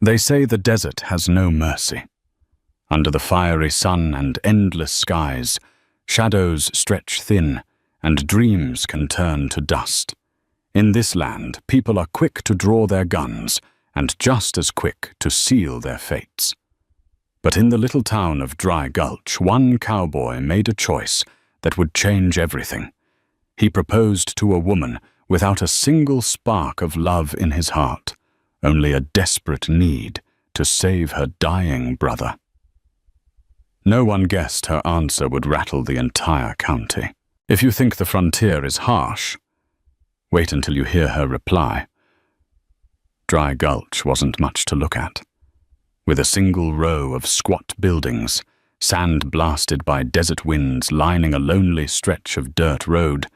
They say the desert has no mercy. Under the fiery sun and endless skies, shadows stretch thin, and dreams can turn to dust. In this land, people are quick to draw their guns, and just as quick to seal their fates. But in the little town of Dry Gulch, one cowboy made a choice that would change everything. He proposed to a woman without a single spark of love in his heart, only a desperate need to save her dying brother. No one guessed her answer would rattle the entire county. If you think the frontier is harsh, wait until you hear her reply. Dry Gulch wasn't much to look at. With a single row of squat buildings, sand blasted by desert winds lining a lonely stretch of dirt road,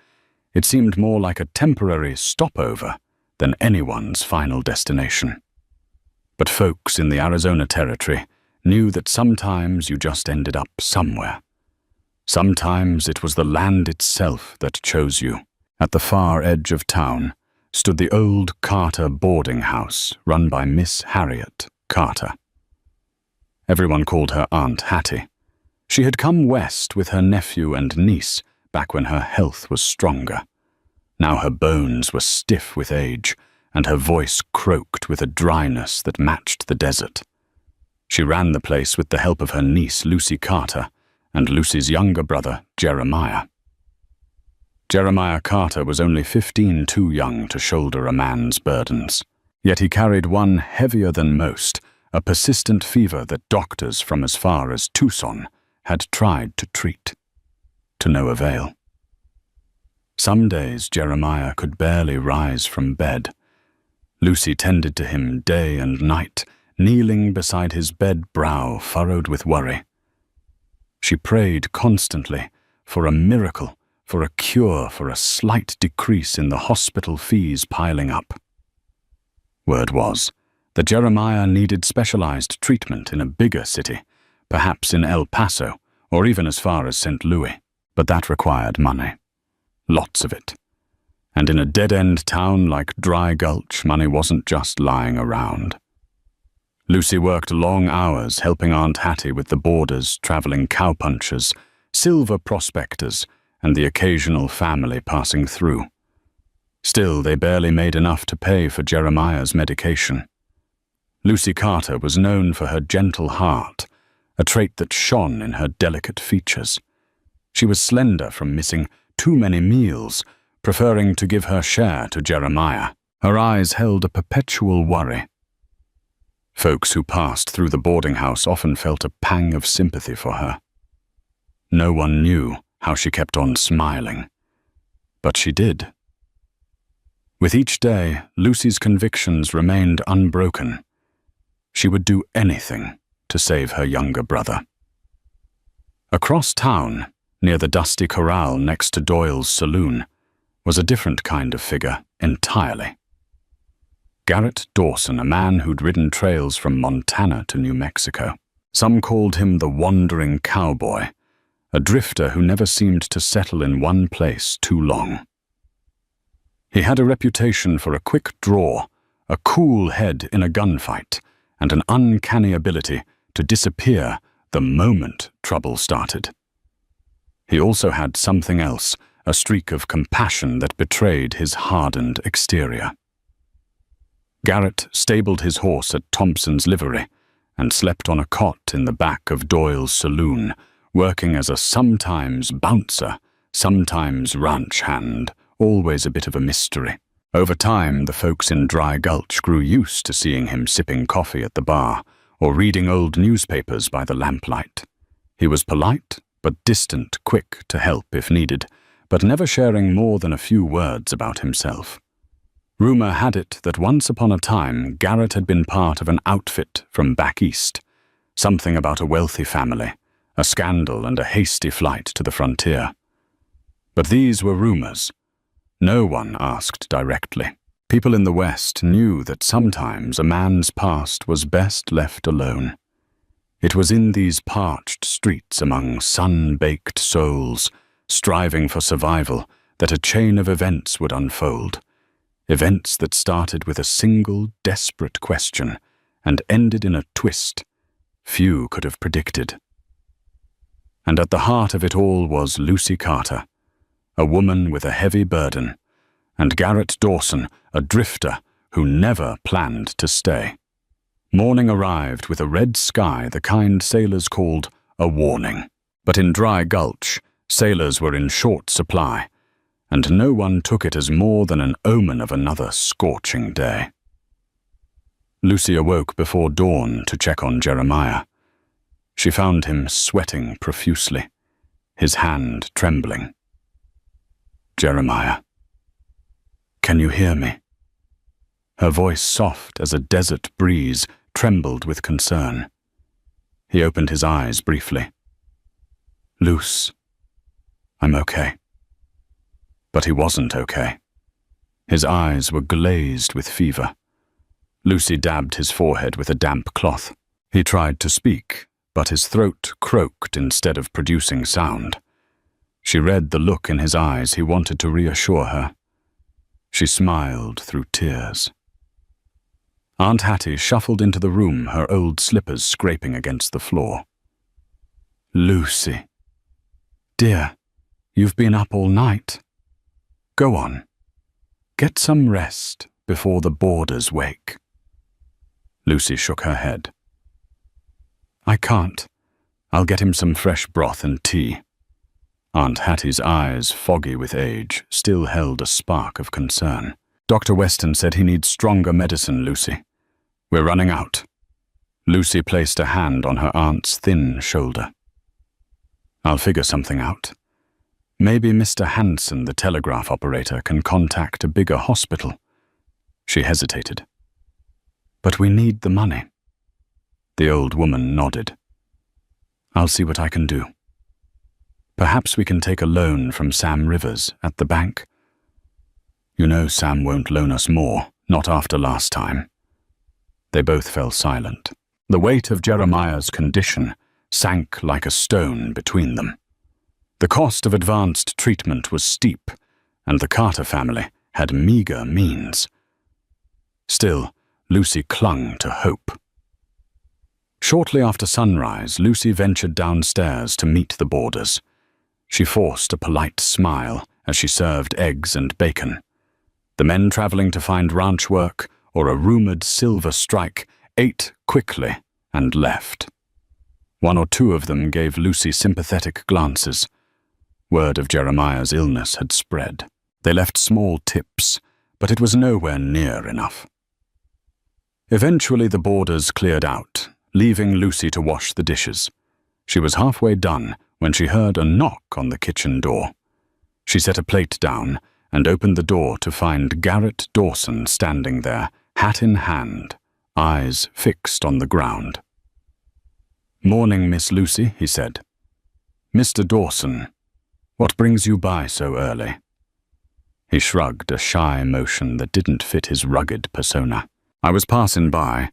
it seemed more like a temporary stopover than anyone's final destination. But folks in the Arizona Territory knew that sometimes you just ended up somewhere. Sometimes it was the land itself that chose you. At the far edge of town stood the old Carter boarding house run by Miss Harriet Carter. Everyone called her Aunt Hattie. She had come west with her nephew and niece back when her health was stronger. Now her bones were stiff with age, and her voice croaked with a dryness that matched the desert. She ran the place with the help of her niece Lucy Carter and Lucy's younger brother Jeremiah. Jeremiah Carter was only 15 too young to shoulder a man's burdens, yet he carried one heavier than most, a persistent fever that doctors from as far as Tucson had tried to treat, to no avail. Some days Jeremiah could barely rise from bed. Lucy tended to him day and night, kneeling beside his bed brow furrowed with worry. She prayed constantly for a miracle, for a cure, for a slight decrease in the hospital fees piling up. Word was that Jeremiah needed specialized treatment in a bigger city, perhaps in El Paso, or even as far as St. Louis, but that required money. Lots of it. And in a dead-end town like Dry Gulch, money wasn't just lying around. Lucy worked long hours helping Aunt Hattie with the boarders, traveling cowpunchers, silver prospectors, and the occasional family passing through. Still, they barely made enough to pay for Jeremiah's medication. Lucy Carter was known for her gentle heart, a trait that shone in her delicate features. She was slender from missing too many meals, preferring to give her share to Jeremiah. Her eyes held a perpetual worry. Folks who passed through the boarding house often felt a pang of sympathy for her. No one knew how she kept on smiling, but she did. With each day, Lucy's convictions remained unbroken. She would do anything to save her younger brother. Across town, near the dusty corral next to Doyle's saloon, was a different kind of figure entirely. Garrett Dawson, a man who'd ridden trails from Montana to New Mexico. Some called him the wandering cowboy, a drifter who never seemed to settle in one place too long. He had a reputation for a quick draw, a cool head in a gunfight, and an uncanny ability to disappear the moment trouble started. He also had something else, a streak of compassion that betrayed his hardened exterior. Garrett stabled his horse at Thompson's livery and slept on a cot in the back of Doyle's saloon, working as a sometimes bouncer, sometimes ranch hand, always a bit of a mystery. Over time, the folks in Dry Gulch grew used to seeing him sipping coffee at the bar or reading old newspapers by the lamplight. He was polite, but distant, quick to help if needed, but never sharing more than a few words about himself. Rumor had it that once upon a time, Garrett had been part of an outfit from back east, something about a wealthy family, a scandal and a hasty flight to the frontier. But these were rumors. No one asked directly. People in the West knew that sometimes a man's past was best left alone. It was in these parched streets among sun-baked souls, striving for survival, that a chain of events would unfold. Events that started with a single desperate question and ended in a twist few could have predicted. And at the heart of it all was Lucy Carter, a woman with a heavy burden, and Garrett Dawson, a drifter who never planned to stay. Morning arrived with a red sky, the kind sailors called a warning. But in Dry Gulch, sailors were in short supply, and no one took it as more than an omen of another scorching day. Lucy awoke before dawn to check on Jeremiah. She found him sweating profusely, his hand trembling. "Jeremiah, can you hear me?" Her voice, soft as a desert breeze, trembled with concern. He opened his eyes briefly. "Luce, I'm okay." But he wasn't okay. His eyes were glazed with fever. Lucy dabbed his forehead with a damp cloth. He tried to speak, but his throat croaked instead of producing sound. She read the look in his eyes. He wanted to reassure her. She smiled through tears. Aunt Hattie shuffled into the room, her old slippers scraping against the floor. "Lucy, dear, you've been up all night. Go on, get some rest before the boarders wake." Lucy shook her head. "I can't. I'll get him some fresh broth and tea." Aunt Hattie's eyes, foggy with age, still held a spark of concern. "Dr. Weston said he needs stronger medicine, Lucy. We're running out." Lucy placed a hand on her aunt's thin shoulder. "I'll figure something out. Maybe Mr. Hanson, the telegraph operator, can contact a bigger hospital." She hesitated. "But we need the money." The old woman nodded. "I'll see what I can do. Perhaps we can take a loan from Sam Rivers at the bank. You know Sam won't loan us more, not after last time." They both fell silent. The weight of Jeremiah's condition sank like a stone between them. The cost of advanced treatment was steep, and the Carter family had meager means. Still, Lucy clung to hope. Shortly after sunrise, Lucy ventured downstairs to meet the boarders. She forced a polite smile as she served eggs and bacon. The men traveling to find ranch work or a rumored silver strike ate quickly and left. One or two of them gave Lucy sympathetic glances. Word of Jeremiah's illness had spread. They left small tips, but it was nowhere near enough. Eventually the boarders cleared out, leaving Lucy to wash the dishes. She was halfway done when she heard a knock on the kitchen door. She set a plate down and opened the door to find Garrett Dawson standing there, hat in hand, eyes fixed on the ground. "Morning, Miss Lucy," he said. "Mr. Dawson, what brings you by so early?" He shrugged, a shy motion that didn't fit his rugged persona. "I was passing by,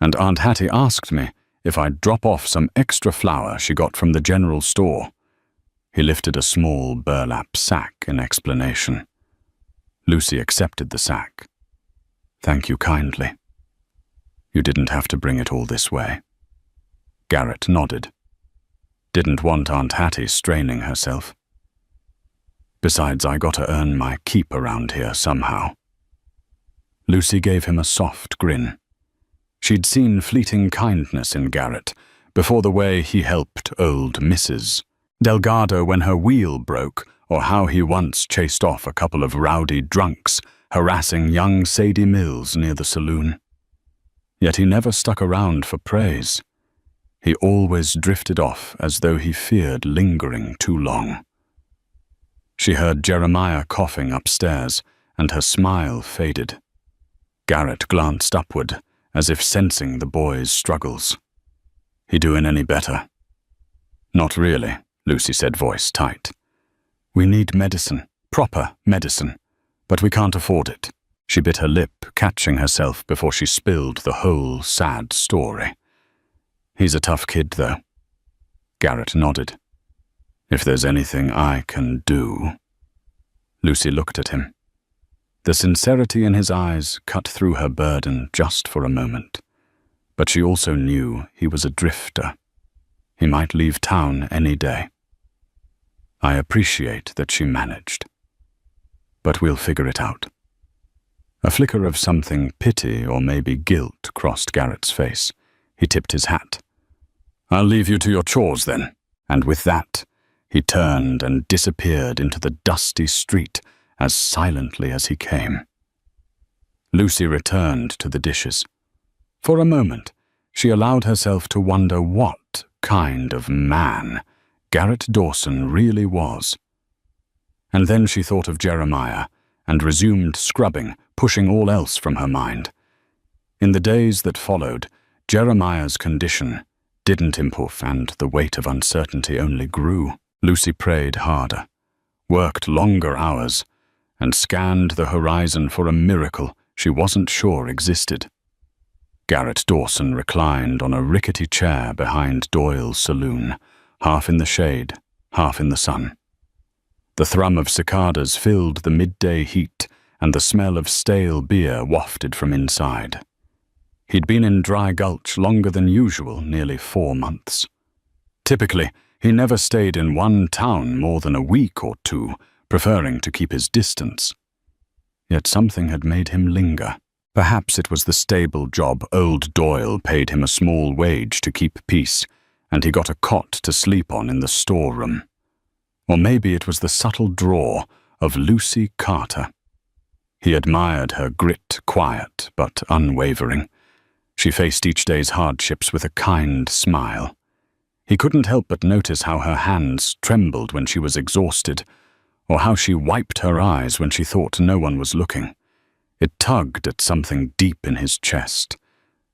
and Aunt Hattie asked me if I'd drop off some extra flour she got from the general store." He lifted a small burlap sack in explanation. Lucy accepted the sack. "Thank you kindly. You didn't have to bring it all this way." Garrett nodded. Didn't want Aunt Hattie straining herself. "Besides, I gotta earn my keep around here somehow." Lucy gave him a soft grin. She'd seen fleeting kindness in Garrett before, the way he helped old Mrs. Delgado when her wheel broke, or how he once chased off a couple of rowdy drunks harassing young Sadie Mills near the saloon. Yet he never stuck around for praise. He always drifted off as though he feared lingering too long. She heard Jeremiah coughing upstairs, and her smile faded. Garrett glanced upward, as if sensing the boy's struggles. "He doing any better?" "Not really," Lucy said, voice tight. "We need medicine, proper medicine, but we can't afford it." She bit her lip, catching herself before she spilled the whole sad story. "He's a tough kid, though." Garrett nodded. "If there's anything I can do." Lucy looked at him. The sincerity in his eyes cut through her burden just for a moment. But she also knew he was a drifter. He might leave town any day. I appreciate that she managed. But we'll figure it out. A flicker of something pity or maybe guilt crossed Garrett's face. He tipped his hat. I'll leave you to your chores then. And with that, he turned and disappeared into the dusty street as silently as he came. Lucy returned to the dishes. For a moment, she allowed herself to wonder what kind of man Garrett Dawson really was. And then she thought of Jeremiah and resumed scrubbing, pushing all else from her mind. In the days that followed, Jeremiah's condition didn't improve, and the weight of uncertainty only grew. Lucy prayed harder, worked longer hours, and scanned the horizon for a miracle she wasn't sure existed. Garrett Dawson reclined on a rickety chair behind Doyle's saloon, half in the shade, half in the sun. The thrum of cicadas filled the midday heat, and the smell of stale beer wafted from inside. He'd been in Dry Gulch longer than usual, nearly 4 months. Typically, he never stayed in one town more than a week or two, preferring to keep his distance. Yet something had made him linger. Perhaps it was the stable job old Doyle paid him a small wage to keep peace, and he got a cot to sleep on in the storeroom. Or maybe it was the subtle draw of Lucy Carter. He admired her grit, quiet but unwavering. She faced each day's hardships with a kind smile. He couldn't help but notice how her hands trembled when she was exhausted, or how she wiped her eyes when she thought no one was looking. It tugged at something deep in his chest,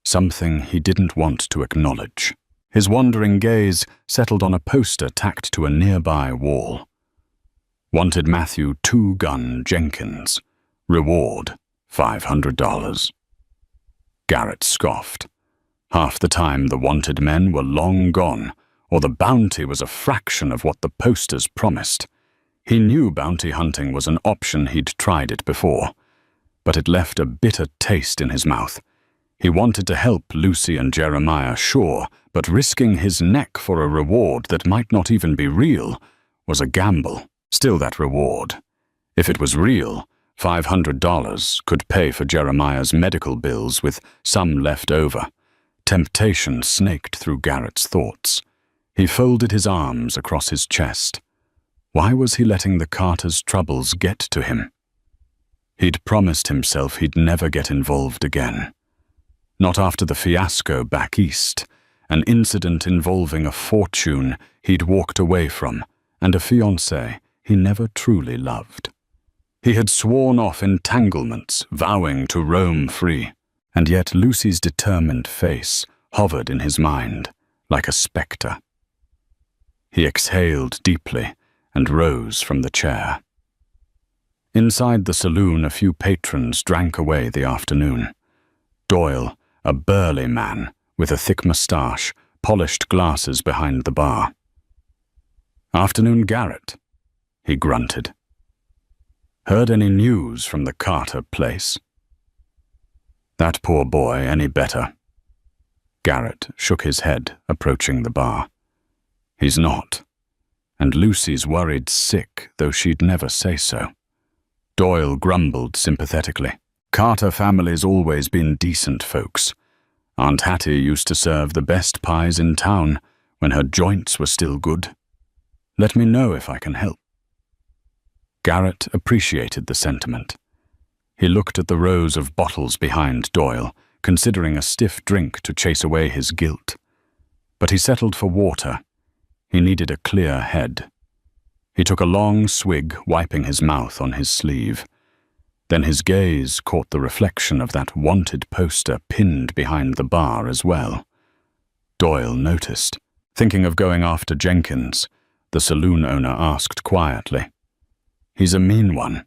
something he didn't want to acknowledge. His wandering gaze settled on a poster tacked to a nearby wall. Wanted Matthew 2-Gun Jenkins. Reward, $500. Garrett scoffed. Half the time the wanted men were long gone, or the bounty was a fraction of what the posters promised. He knew bounty hunting was an option, he'd tried it before, but it left a bitter taste in his mouth. He wanted to help Lucy and Jeremiah, sure, but risking his neck for a reward that might not even be real was a gamble. Still that reward, if it was real, $500 could pay for Jeremiah's medical bills with some left over. Temptation snaked through Garrett's thoughts. He folded his arms across his chest. Why was he letting the Carters' troubles get to him? He'd promised himself he'd never get involved again. Not after the fiasco back east, an incident involving a fortune he'd walked away from, and a fiancée he never truly loved. He had sworn off entanglements, vowing to roam free, and yet Lucy's determined face hovered in his mind like a spectre. He exhaled deeply and rose from the chair. Inside the saloon, a few patrons drank away the afternoon. Doyle, a burly man with a thick moustache, polished glasses behind the bar. "Afternoon, Garrett," he grunted. "Heard any news from the Carter place?" "That poor boy any better?" Garrett shook his head, approaching the bar. "He's not. And Lucy's worried sick, though she'd never say so." Doyle grumbled sympathetically. "Carter family's always been decent folks. Aunt Hattie used to serve the best pies in town when her joints were still good. Let me know if I can help." Garrett appreciated the sentiment. He looked at the rows of bottles behind Doyle, considering a stiff drink to chase away his guilt. But he settled for water. He needed a clear head. He took a long swig, wiping his mouth on his sleeve. Then his gaze caught the reflection of that wanted poster pinned behind the bar as well. Doyle noticed. Thinking of going after Jenkins, the saloon owner asked quietly. "He's a mean one.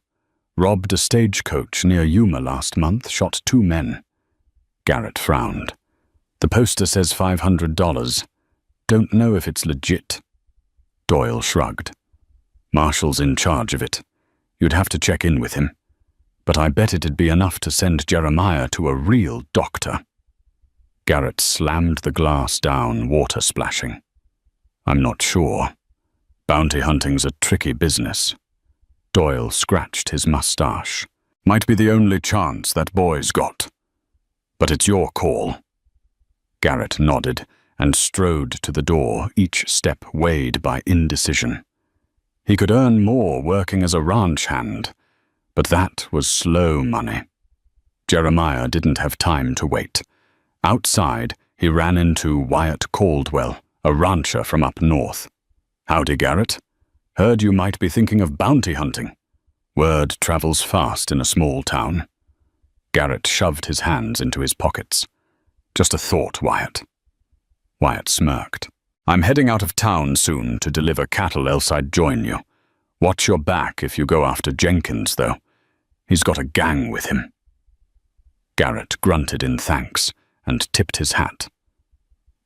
Robbed a stagecoach near Yuma last month, shot 2 men. Garrett frowned. "The poster says $500. Don't know if it's legit." Doyle shrugged. "Marshall's in charge of it. You'd have to check in with him. But I bet it'd be enough to send Jeremiah to a real doctor." Garrett slammed the glass down, water splashing. I'm not sure. Bounty hunting's a tricky business. Doyle scratched his mustache. Might be the only chance that boy's got. But it's your call. Garrett nodded and strode to the door, each step weighed by indecision. He could earn more working as a ranch hand, but that was slow money. Jeremiah didn't have time to wait. Outside, he ran into Wyatt Caldwell, a rancher from up north. Howdy, Garrett. Heard you might be thinking of bounty hunting. Word travels fast in a small town. Garrett shoved his hands into his pockets. Just a thought, Wyatt. Wyatt smirked. I'm heading out of town soon to deliver cattle, else I'd join you. Watch your back if you go after Jenkins, though. He's got a gang with him. Garrett grunted in thanks and tipped his hat.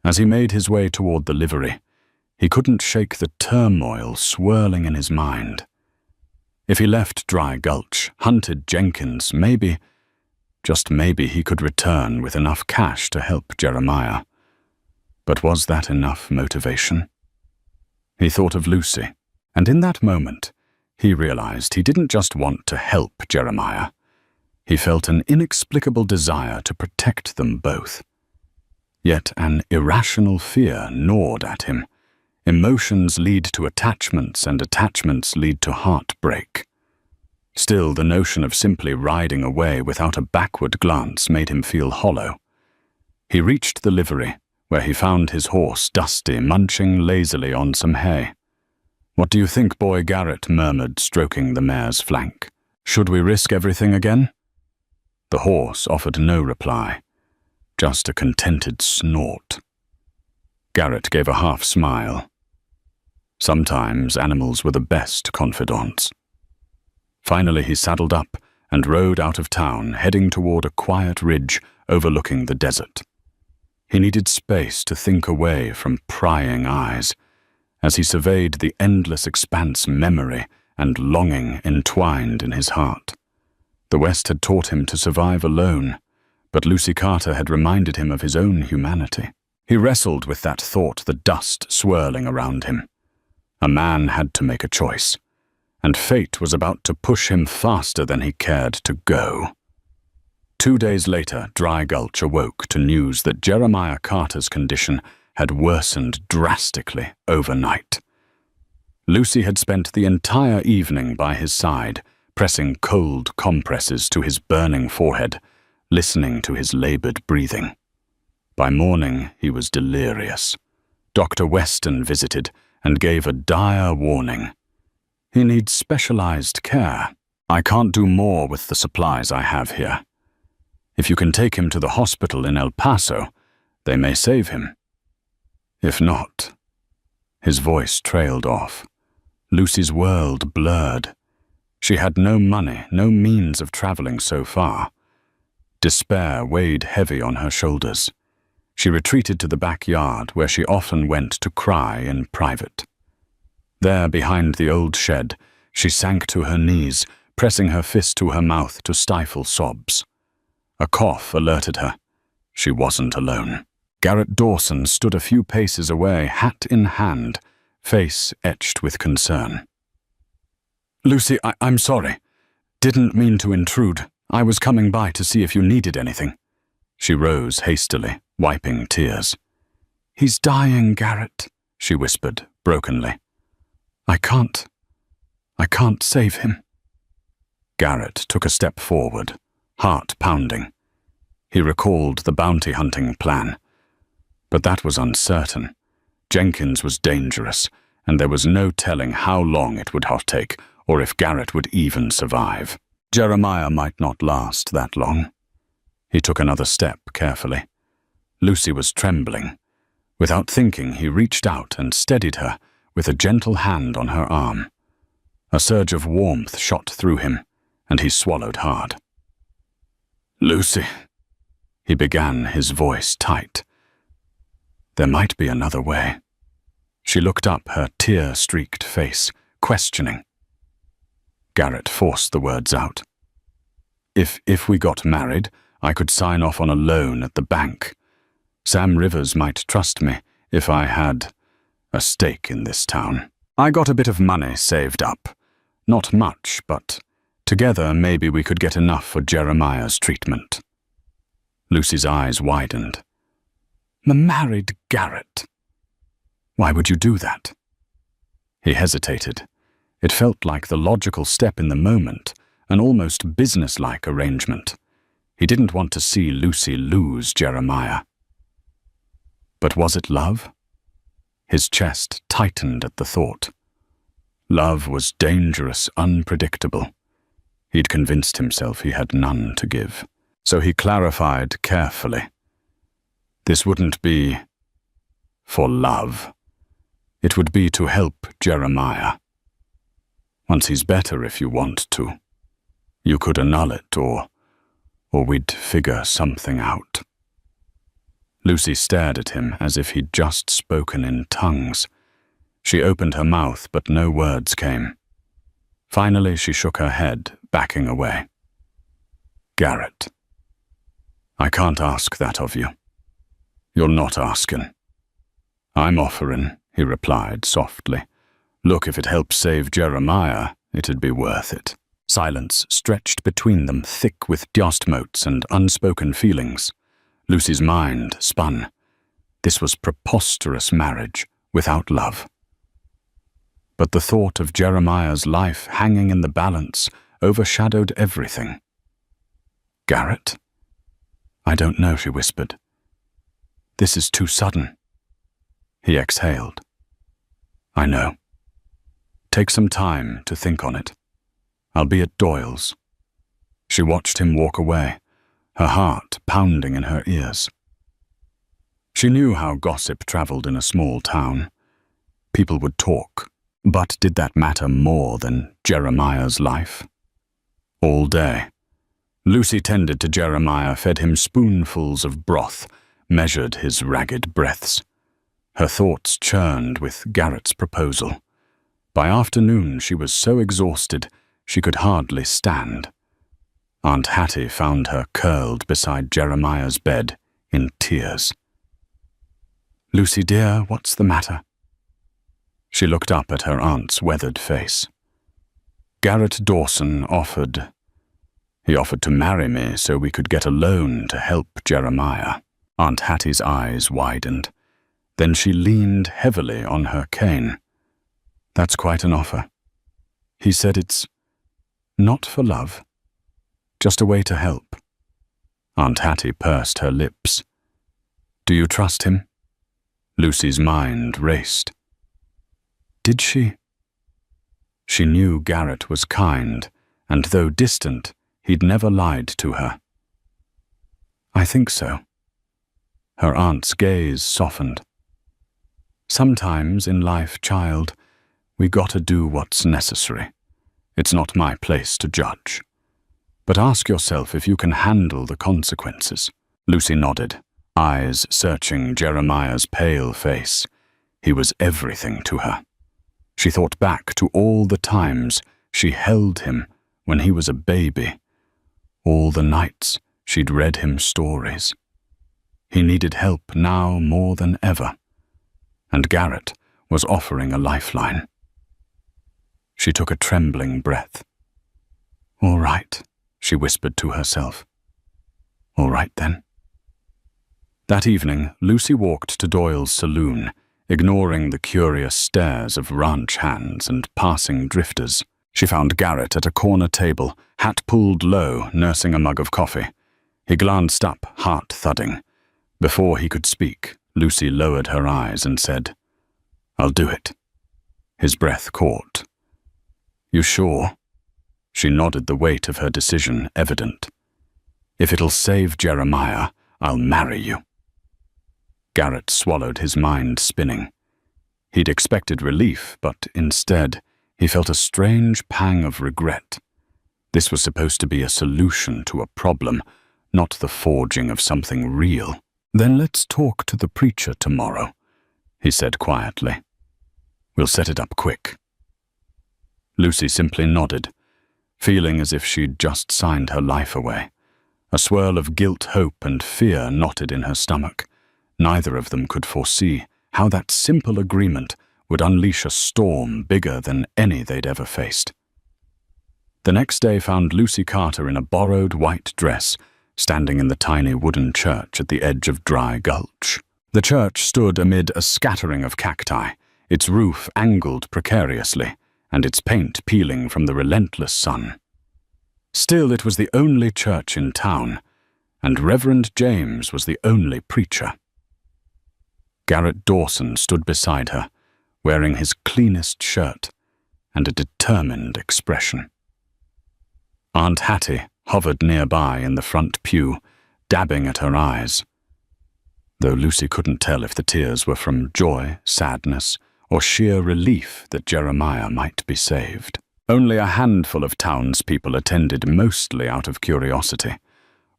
As he made his way toward the livery, he couldn't shake the turmoil swirling in his mind. If he left Dry Gulch, hunted Jenkins, maybe, just maybe he could return with enough cash to help Jeremiah. But was that enough motivation? He thought of Lucy, and in that moment, he realized he didn't just want to help Jeremiah. He felt an inexplicable desire to protect them both. Yet an irrational fear gnawed at him. Emotions lead to attachments, and attachments lead to heartbreak. Still, the notion of simply riding away without a backward glance made him feel hollow. He reached the livery, where he found his horse, Dusty, munching lazily on some hay. What do you think, boy? Garrett murmured, stroking the mare's flank. Should we risk everything again? The horse offered no reply, just a contented snort. Garrett gave a half smile. Sometimes animals were the best confidants. Finally he saddled up and rode out of town, heading toward a quiet ridge overlooking the desert. He needed space to think away from prying eyes. As he surveyed the endless expanse, memory and longing entwined in his heart. The West had taught him to survive alone, but Lucy Carter had reminded him of his own humanity. He wrestled with that thought, the dust swirling around him. A man had to make a choice, and fate was about to push him faster than he cared to go. 2 days later, Dry Gulch awoke to news that Jeremiah Carter's condition had worsened drastically overnight. Lucy had spent the entire evening by his side, pressing cold compresses to his burning forehead, listening to his labored breathing. By morning, he was delirious. Dr. Weston visited and gave a dire warning. He needs specialized care. I can't do more with the supplies I have here. If you can take him to the hospital in El Paso, they may save him. If not, his voice trailed off. Lucy's world blurred. She had no money, no means of traveling so far. Despair weighed heavy on her shoulders. She retreated to the backyard where she often went to cry in private. There, behind the old shed, she sank to her knees, pressing her fist to her mouth to stifle sobs. A cough alerted her. She wasn't alone. Garrett Dawson stood a few paces away, hat in hand, face etched with concern. Lucy, I'm sorry. Didn't mean to intrude. I was coming by to see if you needed anything. She rose hastily, wiping tears. He's dying, Garrett, she whispered brokenly. I can't save him. Garrett took a step forward, heart pounding. He recalled the bounty hunting plan. But that was uncertain. Jenkins was dangerous, and there was no telling how long it would take, or if Garrett would even survive. Jeremiah might not last that long. He took another step carefully. Lucy was trembling. Without thinking, he reached out and steadied her with a gentle hand on her arm. A surge of warmth shot through him, and he swallowed hard. Lucy, he began, his voice tight. There might be another way. She looked up, her tear-streaked face, questioning. Garrett forced the words out. If we got married, I could sign off on a loan at the bank. Sam Rivers might trust me if I had a stake in this town. I got a bit of money saved up. Not much, but together maybe we could get enough for Jeremiah's treatment. Lucy's eyes widened. Married Garrett? Why would you do that? He hesitated. It felt like the logical step in the moment, an almost businesslike arrangement. He didn't want to see Lucy lose Jeremiah. But was it love? His chest tightened at the thought. Love was dangerous, unpredictable. He'd convinced himself he had none to give, so he clarified carefully. This wouldn't be for love. It would be to help Jeremiah. Once he's better, if you want to. You could annul it, or we'd figure something out. Lucy stared at him as if he'd just spoken in tongues. She opened her mouth, but no words came. Finally, she shook her head, backing away. Garrett, I can't ask that of you. You're not asking. I'm offering, he replied softly. Look, if it helps save Jeremiah, it'd be worth it. Silence stretched between them, thick with motes and unspoken feelings. Lucy's mind spun. This was preposterous marriage without love. But the thought of Jeremiah's life hanging in the balance overshadowed everything. Garrett? I don't know, she whispered. This is too sudden. He exhaled. I know. Take some time to think on it. I'll be at Doyle's. She watched him walk away, her heart pounding in her ears. She knew how gossip traveled in a small town. People would talk, but did that matter more than Jeremiah's life? All day, Lucy tended to Jeremiah, fed him spoonfuls of broth, measured his ragged breaths. Her thoughts churned with Garrett's proposal. By afternoon, she was so exhausted she could hardly stand. Aunt Hattie found her curled beside Jeremiah's bed in tears. Lucy, dear, what's the matter? She looked up at her aunt's weathered face. Garrett Dawson offered. He offered to marry me so we could get a loan to help Jeremiah. Aunt Hattie's eyes widened. Then she leaned heavily on her cane. That's quite an offer. He said it's not for love, just a way to help. Aunt Hattie pursed her lips. Do you trust him? Lucy's mind raced. Did she? She knew Garrett was kind, and though distant, he'd never lied to her. I think so. Her aunt's gaze softened. Sometimes in life, child, we gotta do what's necessary. It's not my place to judge. But ask yourself if you can handle the consequences. Lucy nodded, eyes searching Jeremiah's pale face. He was everything to her. She thought back to all the times she held him when he was a baby, all the nights she'd read him stories. He needed help now more than ever, and Garrett was offering a lifeline. She took a trembling breath. All right, she whispered to herself. All right then. That evening, Lucy walked to Doyle's saloon, ignoring the curious stares of ranch hands and passing drifters. She found Garrett at a corner table, hat pulled low, nursing a mug of coffee. He glanced up, heart thudding. Before he could speak, Lucy lowered her eyes and said, I'll do it. His breath caught. You sure? She nodded, the weight of her decision evident. If it'll save Jeremiah, I'll marry you. Garrett swallowed, his mind spinning. He'd expected relief, but instead, he felt a strange pang of regret. This was supposed to be a solution to a problem, not the forging of something real. Then let's talk to the preacher tomorrow, he said quietly. We'll set it up quick. Lucy simply nodded, feeling as if she'd just signed her life away. A swirl of guilt, hope, and fear knotted in her stomach. Neither of them could foresee how that simple agreement would unleash a storm bigger than any they'd ever faced. The next day found Lucy Carter in a borrowed white dress, standing in the tiny wooden church at the edge of Dry Gulch. The church stood amid a scattering of cacti, its roof angled precariously, and its paint peeling from the relentless sun. Still, it was the only church in town, and Reverend James was the only preacher. Garrett Dawson stood beside her, wearing his cleanest shirt and a determined expression. Aunt Hattie hovered nearby in the front pew, dabbing at her eyes, though Lucy couldn't tell if the tears were from joy, sadness, or sheer relief that Jeremiah might be saved. Only a handful of townspeople attended, mostly out of curiosity.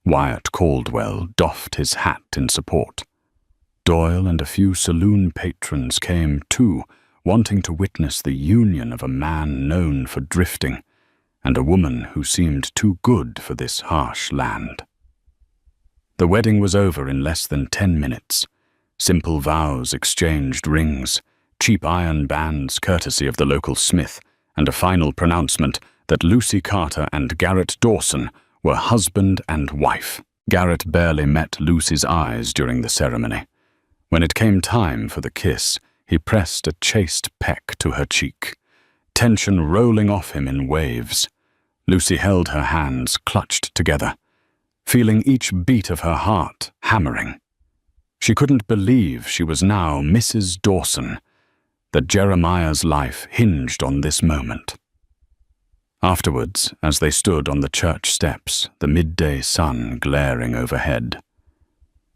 Wyatt Caldwell doffed his hat in support. Doyle and a few saloon patrons came too, wanting to witness the union of a man known for drifting and a woman who seemed too good for this harsh land. The wedding was over in less than 10 minutes. Simple vows exchanged rings, cheap iron bands courtesy of the local smith, and a final pronouncement that Lucy Carter and Garrett Dawson were husband and wife. Garrett barely met Lucy's eyes during the ceremony. When it came time for the kiss, he pressed a chaste peck to her cheek, tension rolling off him in waves. Lucy held her hands clutched together, feeling each beat of her heart hammering. She couldn't believe she was now Mrs. Dawson, that Jeremiah's life hinged on this moment. Afterwards, as they stood on the church steps, the midday sun glaring overhead,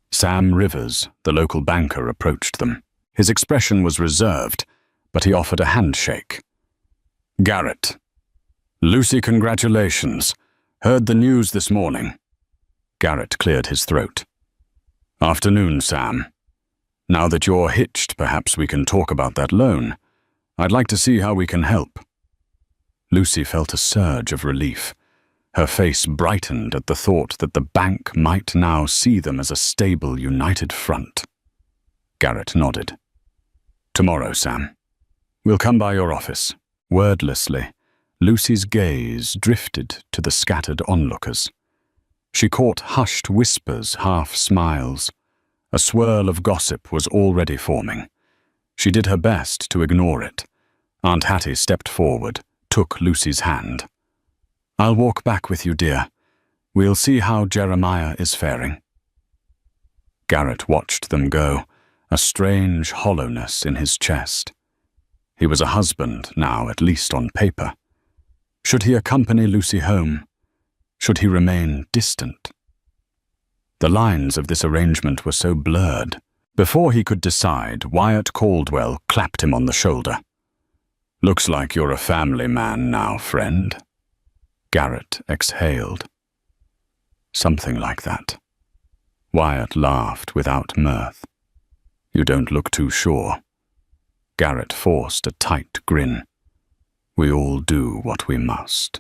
Sam Rivers, the local banker, approached them. His expression was reserved, but he offered a handshake. "Garrett. Lucy, congratulations. Heard the news this morning." Garrett cleared his throat. "Afternoon, Sam. Now that you're hitched, perhaps we can talk about that loan. I'd like to see how we can help." Lucy felt a surge of relief. Her face brightened at the thought that the bank might now see them as a stable, united front. Garrett nodded. "Tomorrow, Sam. We'll come by your office." Wordlessly, Lucy's gaze drifted to the scattered onlookers. She caught hushed whispers, half smiles. A swirl of gossip was already forming. She did her best to ignore it. Aunt Hattie stepped forward, took Lucy's hand. "I'll walk back with you, dear. We'll see how Jeremiah is faring." Garrett watched them go, a strange hollowness in his chest. He was a husband now, at least on paper. Should he accompany Lucy home? Should he remain distant? The lines of this arrangement were so blurred. Before he could decide, Wyatt Caldwell clapped him on the shoulder. "Looks like you're a family man now, friend." Garrett exhaled. "Something like that." Wyatt laughed without mirth. "You don't look too sure." Garrett forced a tight grin. "We all do what we must."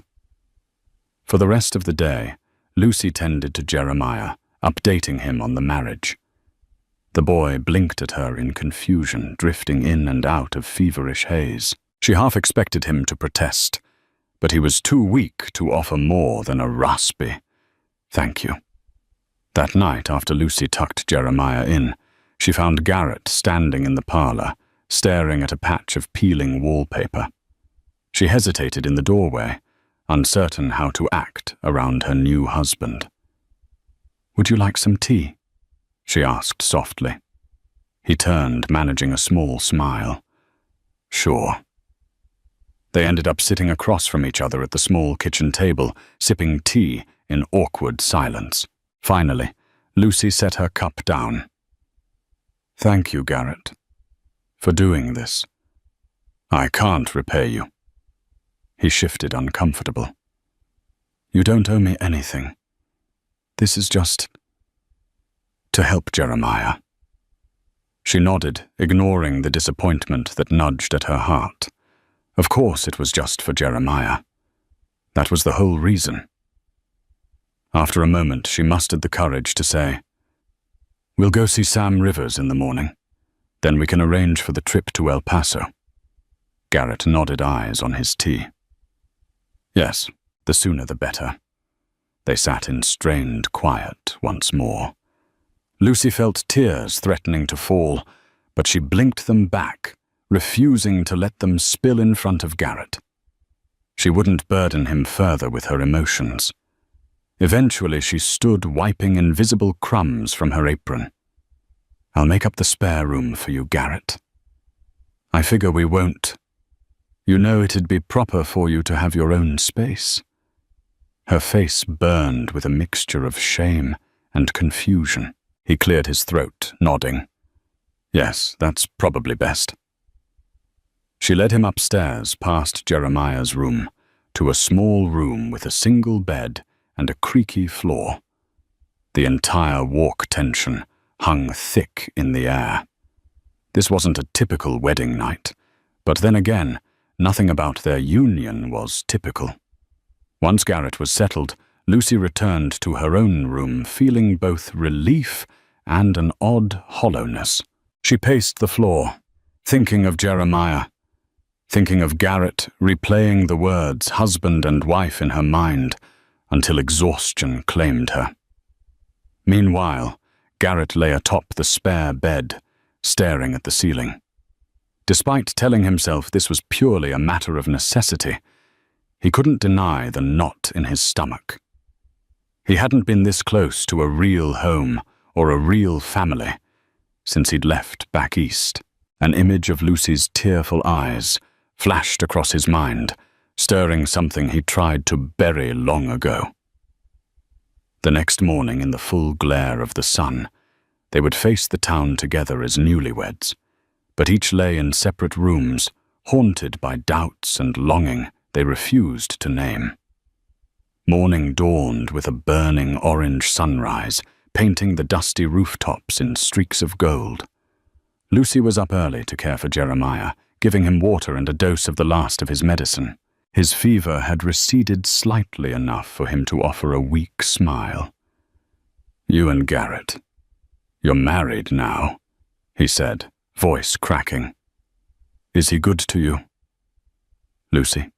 For the rest of the day, Lucy tended to Jeremiah, updating him on the marriage. The boy blinked at her in confusion, drifting in and out of feverish haze. She half expected him to protest, but he was too weak to offer more than a raspy "thank you." That night, after Lucy tucked Jeremiah in, she found Garrett standing in the parlor, staring at a patch of peeling wallpaper. She hesitated in the doorway, uncertain how to act around her new husband. "Would you like some tea?" she asked softly. He turned, managing a small smile. "Sure." They ended up sitting across from each other at the small kitchen table, sipping tea in awkward silence. Finally, Lucy set her cup down. "Thank you, Garrett, for doing this. I can't repay you." He shifted, uncomfortable. "You don't owe me anything. This is just to help Jeremiah." She nodded, ignoring the disappointment that nudged at her heart. Of course it was just for Jeremiah. That was the whole reason. After a moment, she mustered the courage to say, We'll go see Sam Rivers in the morning. Then we can arrange for the trip to El Paso. Garrett nodded eyes on his tea. Yes, the sooner the better. They sat in strained quiet once more. Lucy felt tears threatening to fall, but she blinked them back, refusing to let them spill in front of Garrett. She wouldn't burden him further with her emotions. Eventually she stood wiping invisible crumbs from her apron. I'll make up the spare room for you, Garrett. I figure we won't. You know it'd be proper for you to have your own space. Her face burned with a mixture of shame and confusion. He cleared his throat, nodding. Yes, that's probably best. She led him upstairs past Jeremiah's room to a small room with a single bed and a creaky floor. The entire walk tension hung thick in the air. This wasn't a typical wedding night, but then again, nothing about their union was typical. Once Garrett was settled, Lucy returned to her own room feeling both relief and an odd hollowness. She paced the floor, thinking of Jeremiah, thinking of Garrett, replaying the words husband and wife in her mind until exhaustion claimed her. Meanwhile, Garrett lay atop the spare bed, staring at the ceiling. Despite telling himself this was purely a matter of necessity, he couldn't deny the knot in his stomach. He hadn't been this close to a real home or a real family since he'd left back east. An image of Lucy's tearful eyes flashed across his mind, stirring something he tried to bury long ago. The next morning, in the full glare of the sun, they would face the town together as newlyweds, but each lay in separate rooms, haunted by doubts and longing they refused to name. Morning dawned with a burning orange sunrise, painting the dusty rooftops in streaks of gold. Lucy was up early to care for Jeremiah, giving him water and a dose of the last of his medicine. His fever had receded slightly enough for him to offer a weak smile. You and Garrett, you're married now, he said, voice cracking. Is he good to you? Lucy.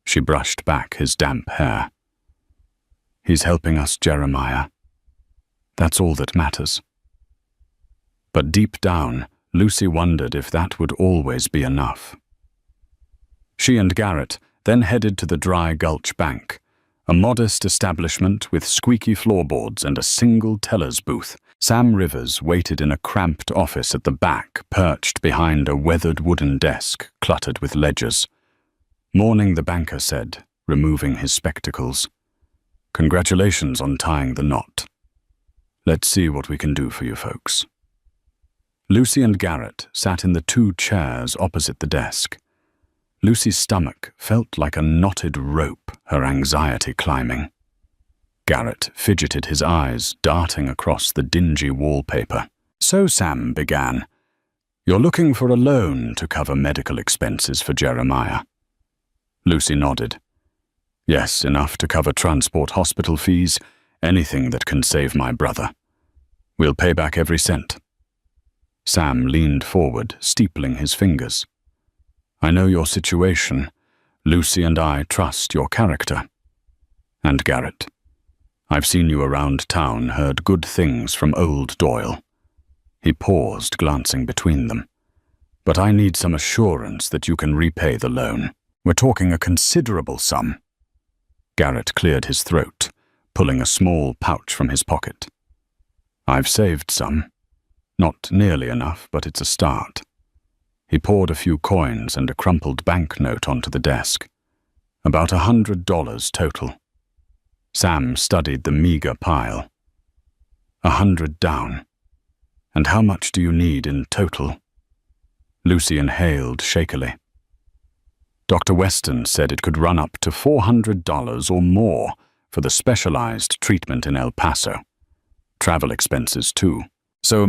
She brushed back his damp hair. He's helping us, Jeremiah. That's all that matters. But deep down, Lucy wondered if that would always be enough. She and Garrett then headed to the Dry Gulch Bank, a modest establishment with squeaky floorboards and a single teller's booth. Sam Rivers waited in a cramped office at the back, perched behind a weathered wooden desk cluttered with ledgers. Morning, the banker said, removing his spectacles. Congratulations on tying the knot. Let's see what we can do for you folks. Lucy and Garrett sat in the two chairs opposite the desk. Lucy's stomach felt like a knotted rope, her anxiety climbing. Garrett fidgeted, his eyes darting across the dingy wallpaper. So Sam began. You're looking for a loan to cover medical expenses for Jeremiah. Lucy nodded. Yes, enough to cover transport, hospital fees, anything that can save my brother. We'll pay back every cent. Sam leaned forward, steepling his fingers. I know your situation. Lucy and I trust your character. And Garrett, I've seen you around town, heard good things from old Doyle. He paused, glancing between them. But I need some assurance that you can repay the loan. We're talking a considerable sum. Garrett cleared his throat, pulling a small pouch from his pocket. I've saved some. Not nearly enough, but it's a start. He poured a few coins and a crumpled banknote onto the desk. About $100 total. Sam studied the meager pile. 100 down. And how much do you need in total? Lucy inhaled shakily. Dr. Weston said it could run up to $400 or more for the specialized treatment in El Paso. Travel expenses, too. So,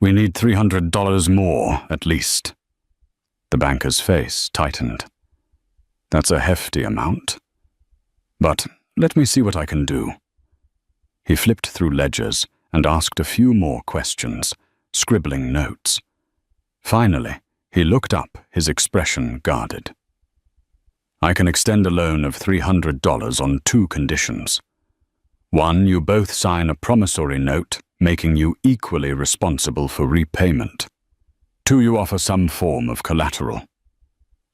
we need $300 more, at least. The banker's face tightened. That's a hefty amount. But let me see what I can do. He flipped through ledgers and asked a few more questions, scribbling notes. Finally, he looked up, his expression guarded. "I can extend a loan of $300 on 2 conditions. 1, you both sign a promissory note making you equally responsible for repayment. 2, you offer some form of collateral."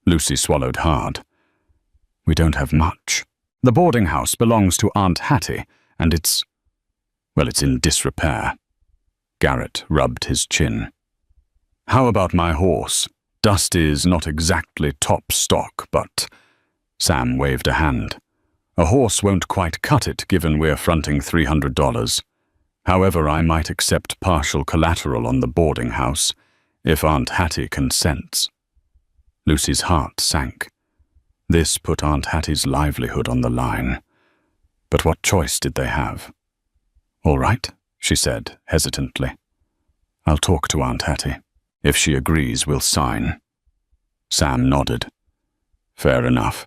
Lucy swallowed hard. "We don't have much. The boarding house belongs to Aunt Hattie, and it's in disrepair." Garrett rubbed his chin. "How about my horse? Dusty's not exactly top stock, but—" Sam waved a hand. "A horse won't quite cut it, given we're fronting $300. However, I might accept partial collateral on the boarding house, if Aunt Hattie consents." Lucy's heart sank. This put Aunt Hattie's livelihood on the line. But what choice did they have? "All right," she said hesitantly. "I'll talk to Aunt Hattie. If she agrees, we'll sign." Sam nodded. "Fair enough.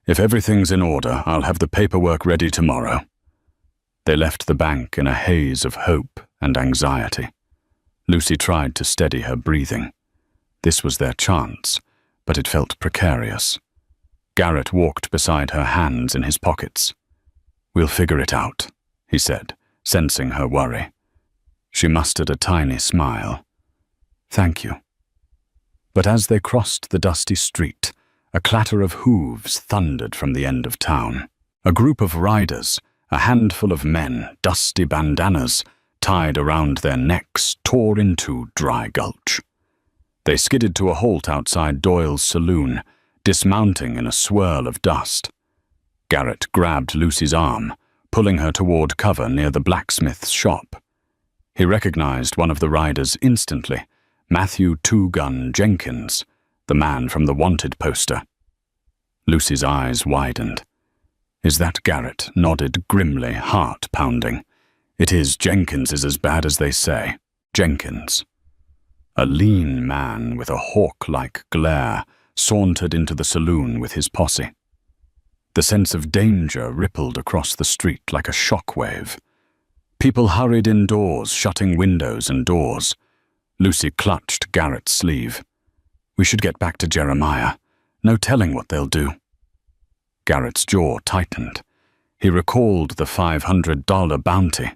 If everything's in order, I'll have the paperwork ready tomorrow." They left the bank in a haze of hope and anxiety. Lucy tried to steady her breathing. This was their chance, but it felt precarious. Garrett walked beside her, hands in his pockets. "We'll figure it out," he said, sensing her worry. She mustered a tiny smile. "Thank you." But as they crossed the dusty street, a clatter of hooves thundered from the end of town. A group of riders, a handful of men, dusty bandanas tied around their necks, tore into Dry Gulch. They skidded to a halt outside Doyle's saloon, dismounting in a swirl of dust. Garrett grabbed Lucy's arm, pulling her toward cover near the blacksmith's shop. He recognized one of the riders instantly, Matthew Two-Gun Jenkins, the man from the wanted poster. Lucy's eyes widened. "Is that Garrett?" Nodded grimly, heart pounding. "It is. Jenkins is as bad as they say." Jenkins. A lean man with a hawk-like glare sauntered into the saloon with his posse. The sense of danger rippled across the street like a shockwave. People hurried indoors, shutting windows and doors. Lucy clutched Garrett's sleeve. "We should get back to Jeremiah. No telling what they'll do." Garrett's jaw tightened. He recalled the $500 bounty.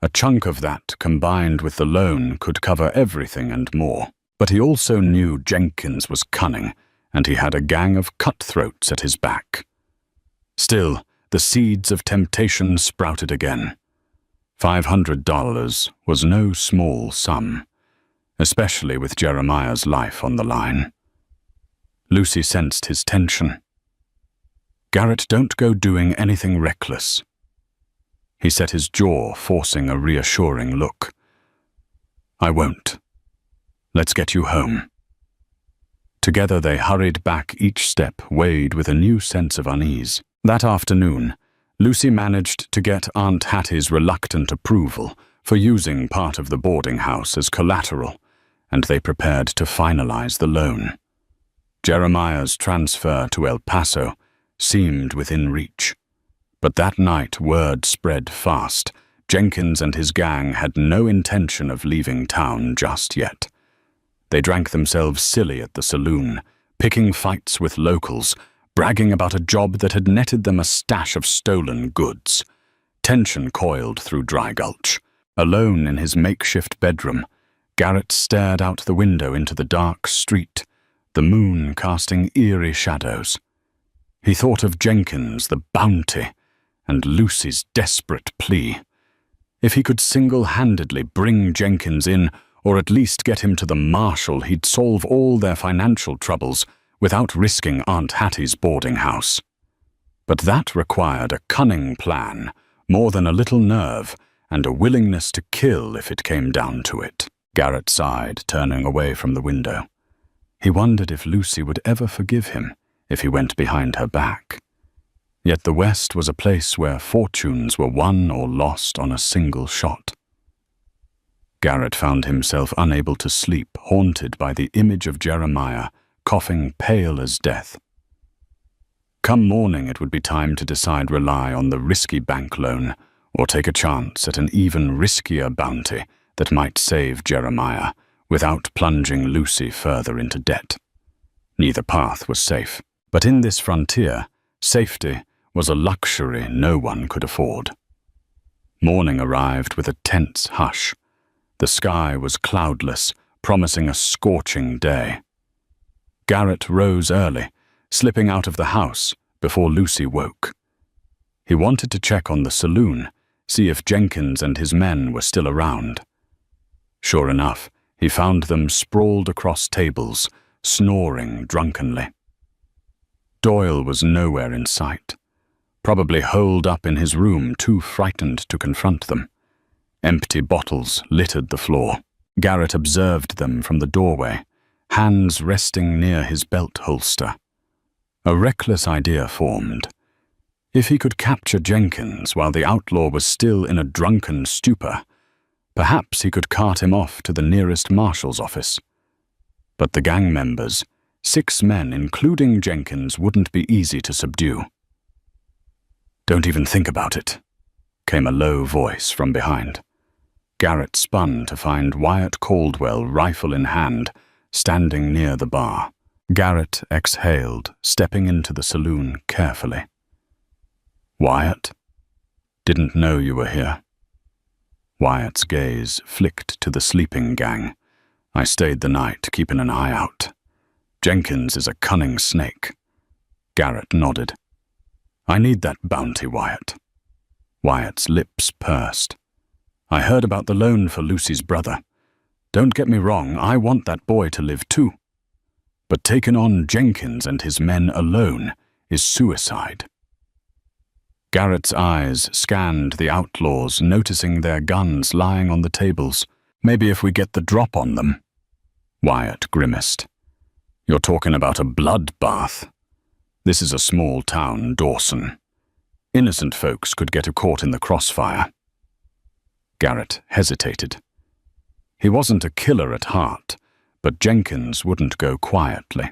A chunk of that, combined with the loan, could cover everything and more. But he also knew Jenkins was cunning, and he had a gang of cutthroats at his back. Still, the seeds of temptation sprouted again. $500 was no small sum, especially with Jeremiah's life on the line. Lucy sensed his tension. "Garrett, don't go doing anything reckless." He set his jaw, forcing a reassuring look. "I won't. Let's get you home." Together they hurried back, each step weighed with a new sense of unease. That afternoon, Lucy managed to get Aunt Hattie's reluctant approval for using part of the boarding house as collateral, and they prepared to finalize the loan. Jeremiah's transfer to El Paso seemed within reach. But that night word spread fast. Jenkins and his gang had no intention of leaving town just yet. They drank themselves silly at the saloon, picking fights with locals, bragging about a job that had netted them a stash of stolen goods. Tension coiled through Dry Gulch. Alone in his makeshift bedroom, Garrett stared out the window into the dark street, the moon casting eerie shadows. He thought of Jenkins, the bounty, and Lucy's desperate plea. If he could single-handedly bring Jenkins in, or at least get him to the marshal, he'd solve all their financial troubles without risking Aunt Hattie's boarding house. But that required a cunning plan, more than a little nerve, and a willingness to kill if it came down to it. Garrett sighed, turning away from the window. He wondered if Lucy would ever forgive him if he went behind her back. Yet the West was a place where fortunes were won or lost on a single shot. Garrett found himself unable to sleep, haunted by the image of Jeremiah, coughing pale as death. Come morning, it would be time to decide rely on the risky bank loan or take a chance at an even riskier bounty that might save Jeremiah without plunging Lucy further into debt. Neither path was safe, but in this frontier, safety was a luxury no one could afford. Morning arrived with a tense hush. The sky was cloudless, promising a scorching day. Garrett rose early, slipping out of the house before Lucy woke. He wanted to check on the saloon, see if Jenkins and his men were still around. Sure enough, he found them sprawled across tables, snoring drunkenly. Doyle was nowhere in sight, probably holed up in his room, too frightened to confront them. Empty bottles littered the floor. Garrett observed them from the doorway, hands resting near his belt holster. A reckless idea formed. If he could capture Jenkins while the outlaw was still in a drunken stupor, perhaps he could cart him off to the nearest marshal's office. But the gang members, 6 men including Jenkins, wouldn't be easy to subdue. "Don't even think about it," came a low voice from behind. Garrett spun to find Wyatt Caldwell, rifle in hand, standing near the bar. Garrett exhaled, stepping into the saloon carefully. "Wyatt? Didn't know you were here." Wyatt's gaze flicked to the sleeping gang. "I stayed the night, keeping an eye out. Jenkins is a cunning snake." Garrett nodded. "I need that bounty, Wyatt." Wyatt's lips pursed. "I heard about the loan for Lucy's brother. Don't get me wrong, I want that boy to live too. But taking on Jenkins and his men alone is suicide." Garrett's eyes scanned the outlaws, noticing their guns lying on the tables. "Maybe if we get the drop on them." Wyatt grimaced. "You're talking about a bloodbath. This is a small town, Dawson. Innocent folks could get caught in the crossfire." Garrett hesitated. He wasn't a killer at heart, but Jenkins wouldn't go quietly.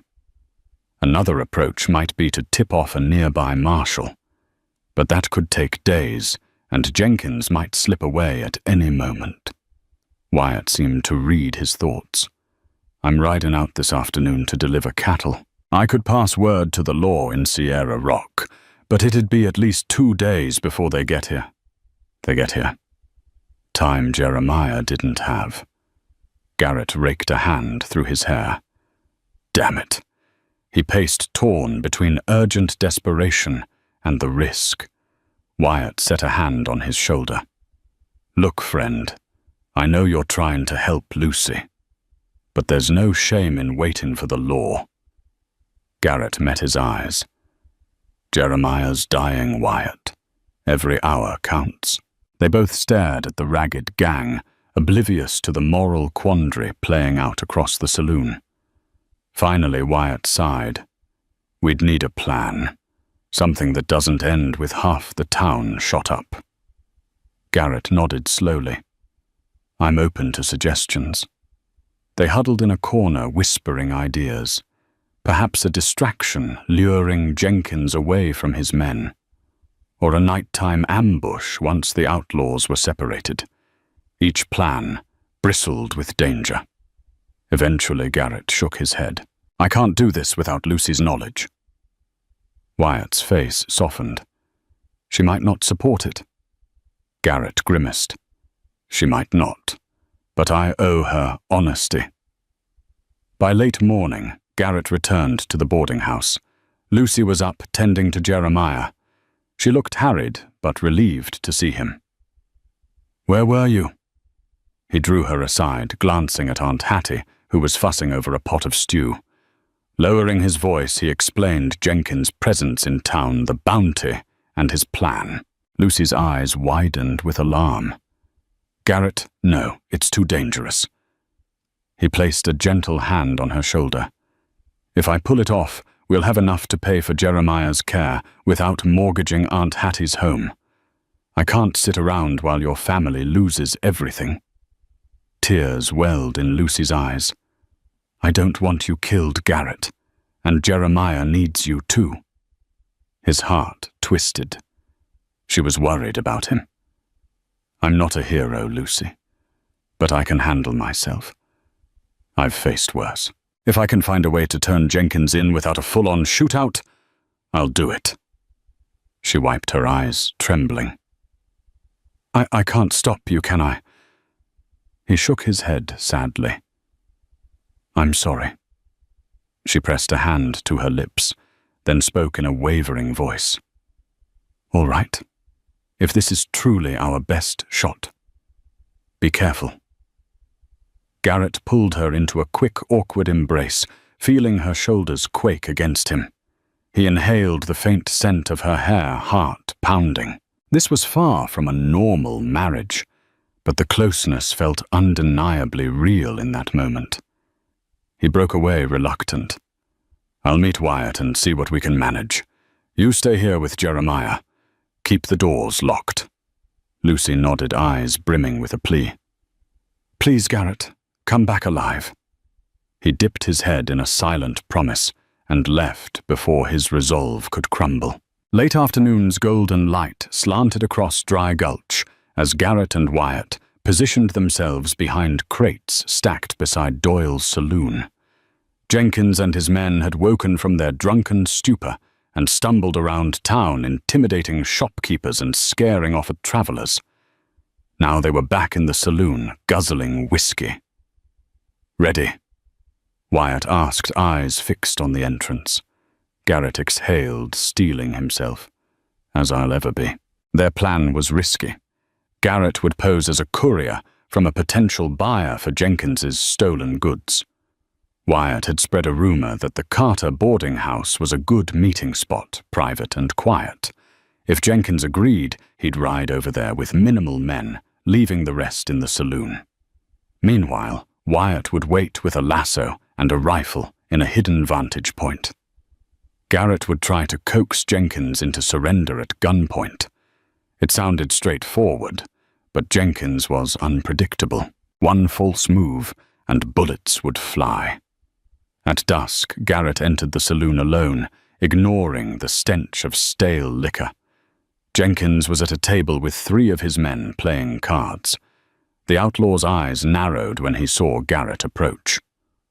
Another approach might be to tip off a nearby marshal, but that could take days, and Jenkins might slip away at any moment. Wyatt seemed to read his thoughts. "I'm riding out this afternoon to deliver cattle. I could pass word to the law in Sierra Rock, but it'd be at least 2 days before they get here. Time Jeremiah didn't have." Garrett raked a hand through his hair. Damn it. He paced, torn between urgent desperation and the risk. Wyatt set a hand on his shoulder. "Look, friend, I know you're trying to help Lucy, but there's no shame in waiting for the law." Garrett met his eyes. "Jeremiah's dying, Wyatt. Every hour counts." They both stared at the ragged gang, oblivious to the moral quandary playing out across the saloon. Finally, Wyatt sighed. "We'd need a plan. Something that doesn't end with half the town shot up." Garrett nodded slowly. "I'm open to suggestions." They huddled in a corner, whispering ideas. Perhaps a distraction luring Jenkins away from his men, or a nighttime ambush once the outlaws were separated. Each plan bristled with danger. Eventually, Garrett shook his head. "I can't do this without Lucy's knowledge." Wyatt's face softened. "She might not support it." Garrett grimaced. "She might not, but I owe her honesty." By late morning, Garrett returned to the boarding house. Lucy was up tending to Jeremiah. She looked harried, but relieved to see him. "Where were you?" He drew her aside, glancing at Aunt Hattie, who was fussing over a pot of stew. Lowering his voice, he explained Jenkins' presence in town, the bounty, and his plan. Lucy's eyes widened with alarm. "Garrett, no, it's too dangerous." He placed a gentle hand on her shoulder. "If I pull it off, we'll have enough to pay for Jeremiah's care without mortgaging Aunt Hattie's home. I can't sit around while your family loses everything." Tears welled in Lucy's eyes. "I don't want you killed, Garrett, and Jeremiah needs you too." His heart twisted. She was worried about him. I'm not a hero, Lucy, but I can handle myself. I've faced worse. If I can find a way to turn Jenkins in without a full-on shootout, I'll do it. She wiped her eyes, trembling. I can't stop you, can I? He shook his head sadly. I'm sorry. She pressed a hand to her lips, then spoke in a wavering voice. All right, if this is truly our best shot. Be careful. Garrett pulled her into a quick, awkward embrace, feeling her shoulders quake against him. He inhaled the faint scent of her hair, heart pounding. This was far from a normal marriage, but the closeness felt undeniably real in that moment. He broke away reluctant. I'll meet Wyatt and see what we can manage. You stay here with Jeremiah. Keep the doors locked. Lucy nodded, eyes brimming with a plea. Please, Garrett, come back alive. He dipped his head in a silent promise and left before his resolve could crumble. Late afternoon's golden light slanted across Dry Gulch as Garrett and Wyatt positioned themselves behind crates stacked beside Doyle's saloon. Jenkins and his men had woken from their drunken stupor and stumbled around town, intimidating shopkeepers and scaring off at travelers. Now they were back in the saloon, guzzling whiskey. Ready? Wyatt asked, eyes fixed on the entrance. Garrett exhaled, steeling himself. As I'll ever be. Their plan was risky. Garrett would pose as a courier from a potential buyer for Jenkins's stolen goods. Wyatt had spread a rumor that the Carter boarding house was a good meeting spot, private and quiet. If Jenkins agreed, he'd ride over there with minimal men, leaving the rest in the saloon. Meanwhile, Wyatt would wait with a lasso and a rifle in a hidden vantage point. Garrett would try to coax Jenkins into surrender at gunpoint. It sounded straightforward, but Jenkins was unpredictable. One false move, and bullets would fly. At dusk, Garrett entered the saloon alone, ignoring the stench of stale liquor. Jenkins was at a table with 3 of his men playing cards. The outlaw's eyes narrowed when he saw Garrett approach.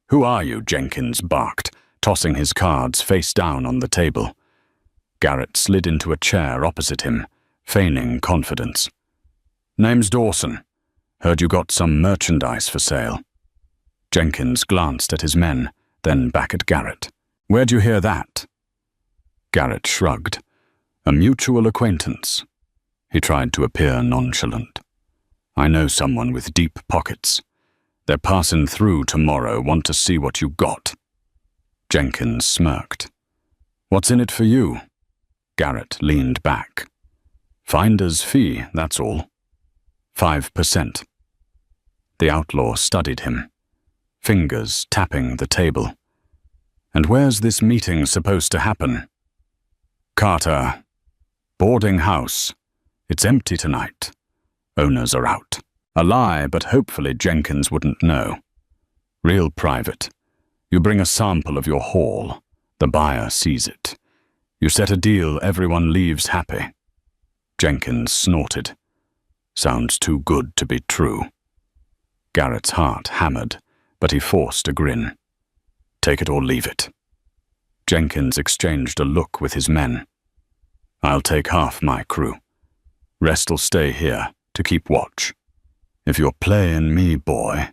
"Who are you?" Jenkins barked, tossing his cards face down on the table. Garrett slid into a chair opposite him, feigning confidence. "Name's Dawson. Heard you got some merchandise for sale." Jenkins glanced at his men, then back at Garrett. "Where'd you hear that?" Garrett shrugged. "A mutual acquaintance." He tried to appear nonchalant. "I know someone with deep pockets. They're passing through tomorrow, want to see what you got." Jenkins smirked. "What's in it for you?" Garrett leaned back. "Finder's fee, that's all. 5%. The outlaw studied him, fingers tapping the table. "And where's this meeting supposed to happen?" "Carter. Boarding house. It's empty tonight. Owners are out." A lie, but hopefully Jenkins wouldn't know. "Real private. You bring a sample of your haul. The buyer sees it. You set a deal, everyone leaves happy." Jenkins snorted. "Sounds too good to be true." Garrett's heart hammered, but he forced a grin. "Take it or leave it." Jenkins exchanged a look with his men. "I'll take half my crew. Rest'll stay here to keep watch. If you're playing me, boy,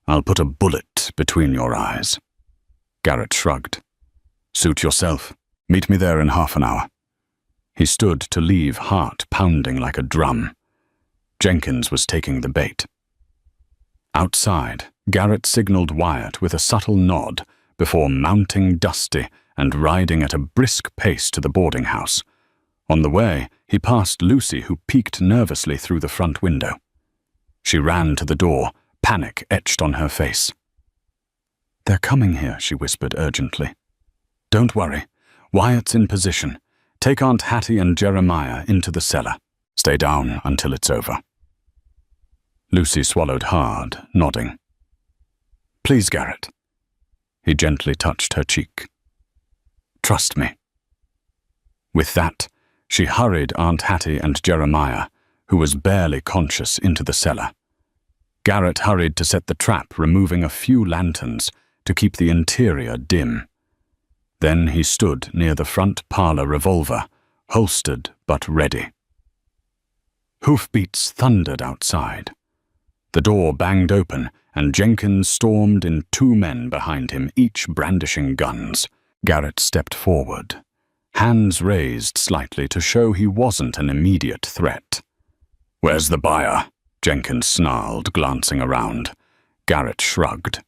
I'll put a bullet between your eyes." Garrett shrugged. "Suit yourself. Meet me there in half an hour." He stood to leave, heart pounding like a drum. Jenkins was taking the bait. Outside, Garrett signaled Wyatt with a subtle nod before mounting Dusty and riding at a brisk pace to the boarding house. On the way, he passed Lucy, who peeked nervously through the front window. She ran to the door, panic etched on her face. "They're coming here," she whispered urgently. "Don't worry. Wyatt's in position. Take Aunt Hattie and Jeremiah into the cellar. Stay down until it's over." Lucy swallowed hard, nodding. "Please, Garrett." He gently touched her cheek. "Trust me." With that, she hurried Aunt Hattie and Jeremiah, who was barely conscious, into the cellar. Garrett hurried to set the trap, removing a few lanterns to keep the interior dim. Then he stood near the front parlor revolver, holstered but ready. Hoofbeats thundered outside. The door banged open, and Jenkins stormed in, 2 men behind him, each brandishing guns. Garrett stepped forward, hands raised slightly to show he wasn't an immediate threat. "Where's the buyer?" Jenkins snarled, glancing around. Garrett shrugged.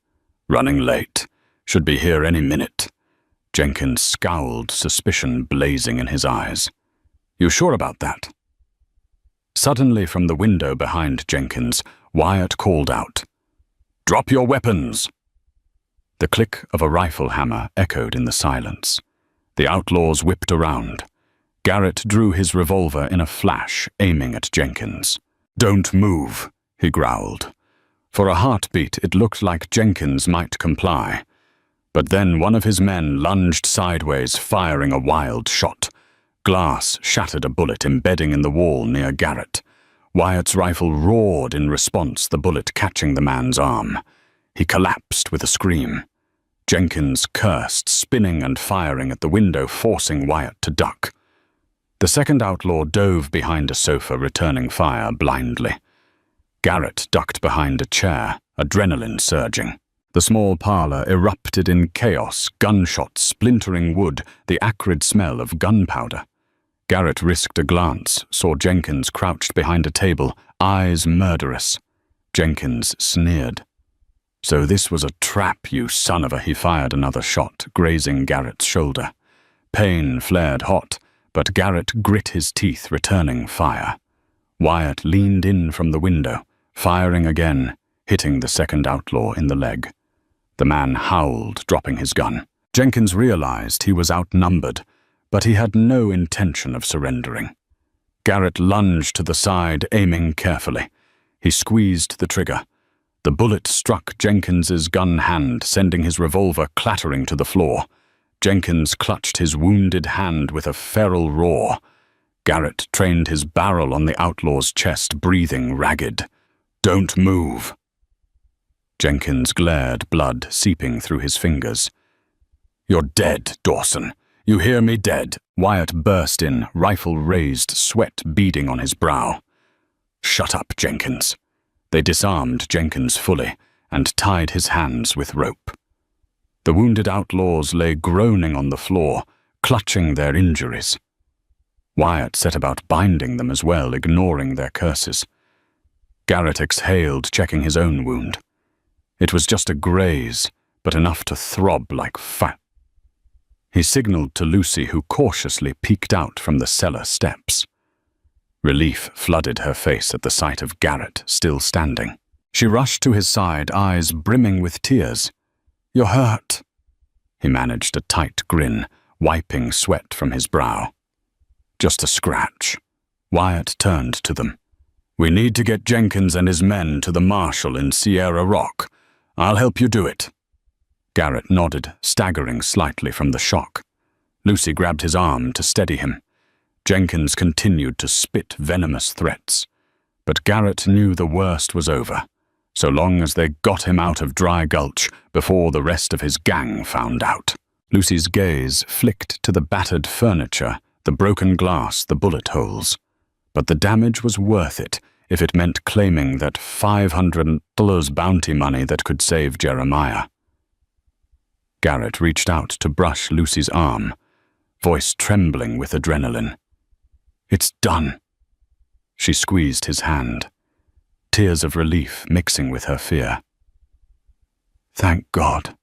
"Running late. Should be here any minute." Jenkins scowled, suspicion blazing in his eyes. "You sure about that?" Suddenly, from the window behind Jenkins, Wyatt called out, "Drop your weapons!" The click of a rifle hammer echoed in the silence. The outlaws whipped around. Garrett drew his revolver in a flash, aiming at Jenkins. "Don't move," he growled. For a heartbeat, it looked like Jenkins might comply. But then one of his men lunged sideways, firing a wild shot. Glass shattered a bullet embedding in the wall near Garrett. Wyatt's rifle roared in response, the bullet catching the man's arm. He collapsed with a scream. Jenkins cursed, spinning and firing at the window, forcing Wyatt to duck. The second outlaw dove behind a sofa, returning fire blindly. Garrett ducked behind a chair, adrenaline surging. The small parlor erupted in chaos, gunshots splintering wood, the acrid smell of gunpowder. Garrett risked a glance, saw Jenkins crouched behind a table, eyes murderous. Jenkins sneered. "So this was a trap, you son of a—" He fired another shot, grazing Garrett's shoulder. Pain flared hot, but Garrett grit his teeth, returning fire. Wyatt leaned in from the window, firing again, hitting the second outlaw in the leg. The man howled, dropping his gun. Jenkins realized he was outnumbered, but he had no intention of surrendering. Garrett lunged to the side, aiming carefully. He squeezed the trigger. The bullet struck Jenkins's gun hand, sending his revolver clattering to the floor. Jenkins clutched his wounded hand with a feral roar. Garrett trained his barrel on the outlaw's chest, breathing ragged. "Don't move." Jenkins glared, blood seeping through his fingers. "You're dead, Dawson. You hear me? Dead." Wyatt burst in, rifle raised, sweat beading on his brow. "Shut up, Jenkins." They disarmed Jenkins fully and tied his hands with rope. The wounded outlaws lay groaning on the floor, clutching their injuries. Wyatt set about binding them as well, ignoring their curses. Garrett exhaled, checking his own wound. It was just a graze, but enough to throb like fat. He signaled to Lucy, who cautiously peeked out from the cellar steps. Relief flooded her face at the sight of Garrett still standing. She rushed to his side, eyes brimming with tears. "You're hurt." He managed a tight grin, wiping sweat from his brow. "Just a scratch." Wyatt turned to them. "We need to get Jenkins and his men to the marshal in Sierra Rock. I'll help you do it." Garrett nodded, staggering slightly from the shock. Lucy grabbed his arm to steady him. Jenkins continued to spit venomous threats. But Garrett knew the worst was over, so long as they got him out of Dry Gulch before the rest of his gang found out. Lucy's gaze flicked to the battered furniture, the broken glass, the bullet holes. But the damage was worth it if it meant claiming that $500 bounty money that could save Jeremiah. Garrett reached out to brush Lucy's arm, voice trembling with adrenaline. "It's done." She squeezed his hand, tears of relief mixing with her fear. "Thank God."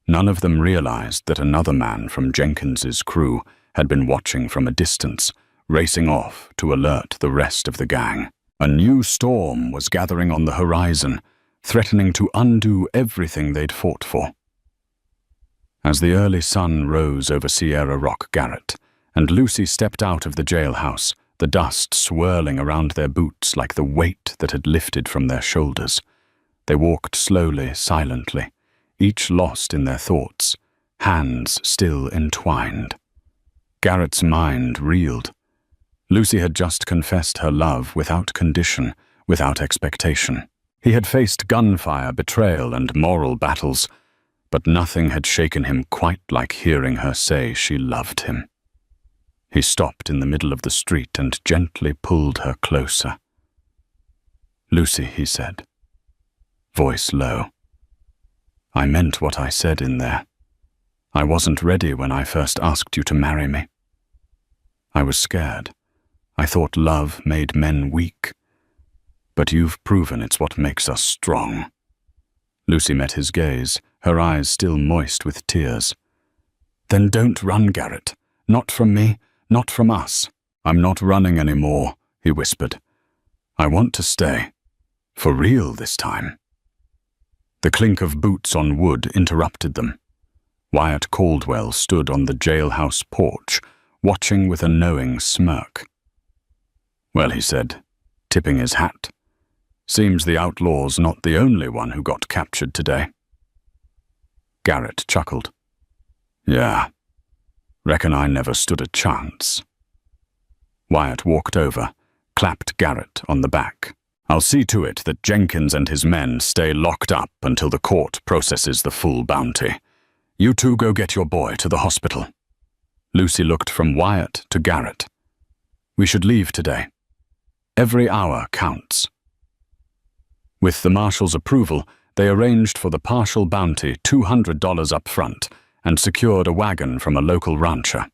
None of them realized that another man from Jenkins's crew had been watching from a distance, racing off to alert the rest of the gang. A new storm was gathering on the horizon, threatening to undo everything they'd fought for. As the early sun rose over Sierra Rock, Garrett and Lucy stepped out of the jailhouse, the dust swirling around their boots like the weight that had lifted from their shoulders. They walked slowly, silently, each lost in their thoughts, hands still entwined. Garrett's mind reeled. Lucy had just confessed her love without condition, without expectation. He had faced gunfire, betrayal, and moral battles, but nothing had shaken him quite like hearing her say she loved him. He stopped in the middle of the street and gently pulled her closer. "Lucy," he said, voice low. "I meant what I said in there. I wasn't ready when I first asked you to marry me. I was scared. I thought love made men weak. But you've proven it's what makes us strong." Lucy met his gaze, her eyes still moist with tears. "Then don't run, Garrett. Not from me, not from us." "I'm not running anymore," he whispered. "I want to stay. For real this time." The clink of boots on wood interrupted them. Wyatt Caldwell stood on the jailhouse porch, watching with a knowing smirk. "Well," he said, tipping his hat, "seems the outlaw's not the only one who got captured today." Garrett chuckled. "Yeah, reckon I never stood a chance." Wyatt walked over, clapped Garrett on the back. "I'll see to it that Jenkins and his men stay locked up until the court processes the full bounty. You two go get your boy to the hospital." Lucy looked from Wyatt to Garrett. "We should leave today. Every hour counts." With the marshal's approval, they arranged for the partial bounty, $200 up front, and secured a wagon from a local rancher.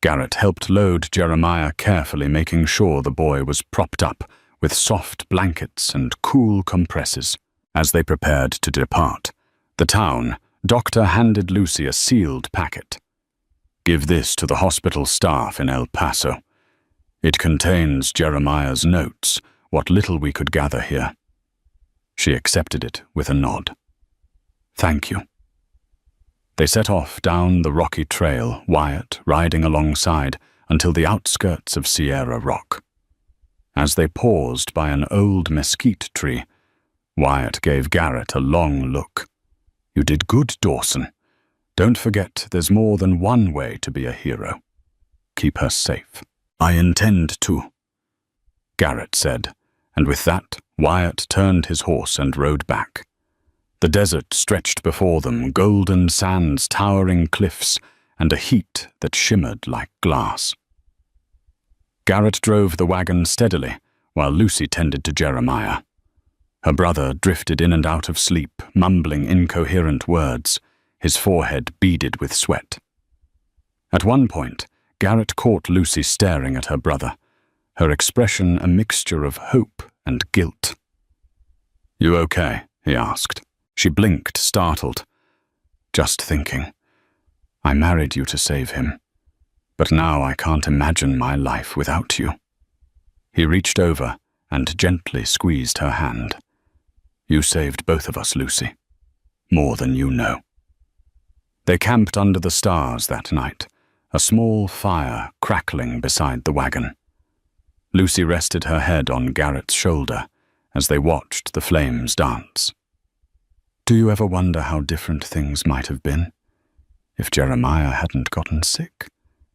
Garrett helped load Jeremiah carefully, making sure the boy was propped up with soft blankets and cool compresses. As they prepared to depart the town, Doctor handed Lucy a sealed packet. "Give this to the hospital staff in El Paso. It contains Jeremiah's notes, what little we could gather here." She accepted it with a nod. "Thank you." They set off down the rocky trail, Wyatt riding alongside until the outskirts of Sierra Rock. As they paused by an old mesquite tree, Wyatt gave Garrett a long look. "You did good, Dawson. Don't forget there's more than one way to be a hero. Keep her safe." "I intend to," Garrett said, and with that, Wyatt turned his horse and rode back. The desert stretched before them, golden sands, towering cliffs, and a heat that shimmered like glass. Garrett drove the wagon steadily, while Lucy tended to Jeremiah. Her brother drifted in and out of sleep, mumbling incoherent words, his forehead beaded with sweat. At one point, Garrett caught Lucy staring at her brother, her expression a mixture of hope and guilt. "You okay?" he asked. She blinked, startled. "Just thinking. I married you to save him, but now I can't imagine my life without you." He reached over and gently squeezed her hand. "You saved both of us, Lucy. More than you know." They camped under the stars that night, a small fire crackling beside the wagon. Lucy rested her head on Garrett's shoulder as they watched the flames dance. "Do you ever wonder how different things might have been if Jeremiah hadn't gotten sick?"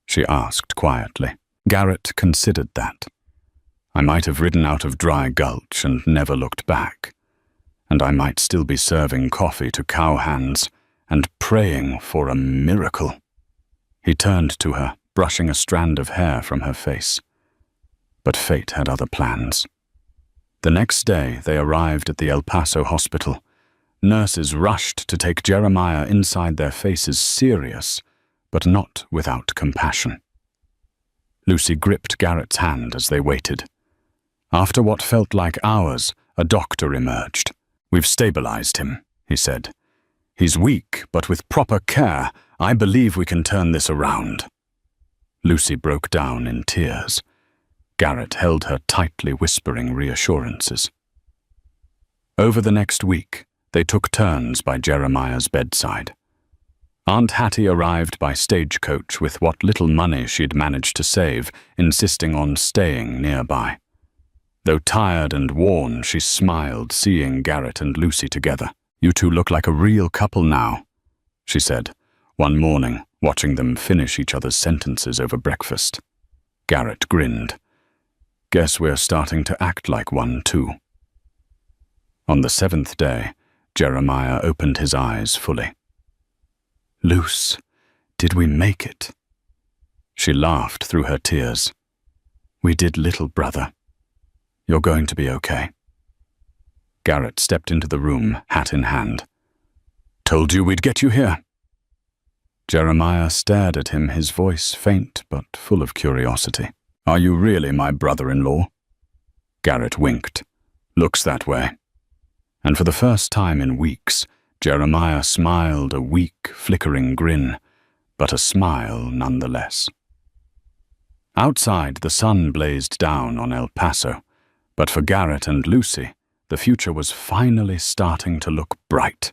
she asked quietly. Garrett considered that. "I might have ridden out of Dry Gulch and never looked back, and I might still be serving coffee to cowhands and praying for a miracle." He turned to her, brushing a strand of hair from her face. But fate had other plans. The next day, they arrived at the El Paso hospital. Nurses rushed to take Jeremiah inside, their faces serious, but not without compassion. Lucy gripped Garrett's hand as they waited. After what felt like hours, a doctor emerged. "We've stabilized him," he said. "He's weak, but with proper care, I believe we can turn this around." Lucy broke down in tears. Garrett held her tightly, whispering reassurances. Over the next week, they took turns by Jeremiah's bedside. Aunt Hattie arrived by stagecoach with what little money she'd managed to save, insisting on staying nearby. Though tired and worn, she smiled, seeing Garrett and Lucy together. "You two look like a real couple now," she said, one morning, watching them finish each other's sentences over breakfast. Garrett grinned. Guess we're starting to act like one too. On the 7th day, Jeremiah opened his eyes fully. Luce, did we make it? She laughed through her tears. We did, little brother. You're going to be okay. Garrett stepped into the room, hat in hand. Told you we'd get you here. Jeremiah stared at him, his voice faint but full of curiosity. Are you really my brother-in-law? Garrett winked. Looks that way. And for the first time in weeks, Jeremiah smiled a weak, flickering grin, but a smile nonetheless. Outside, the sun blazed down on El Paso, but for Garrett and Lucy, the future was finally starting to look bright.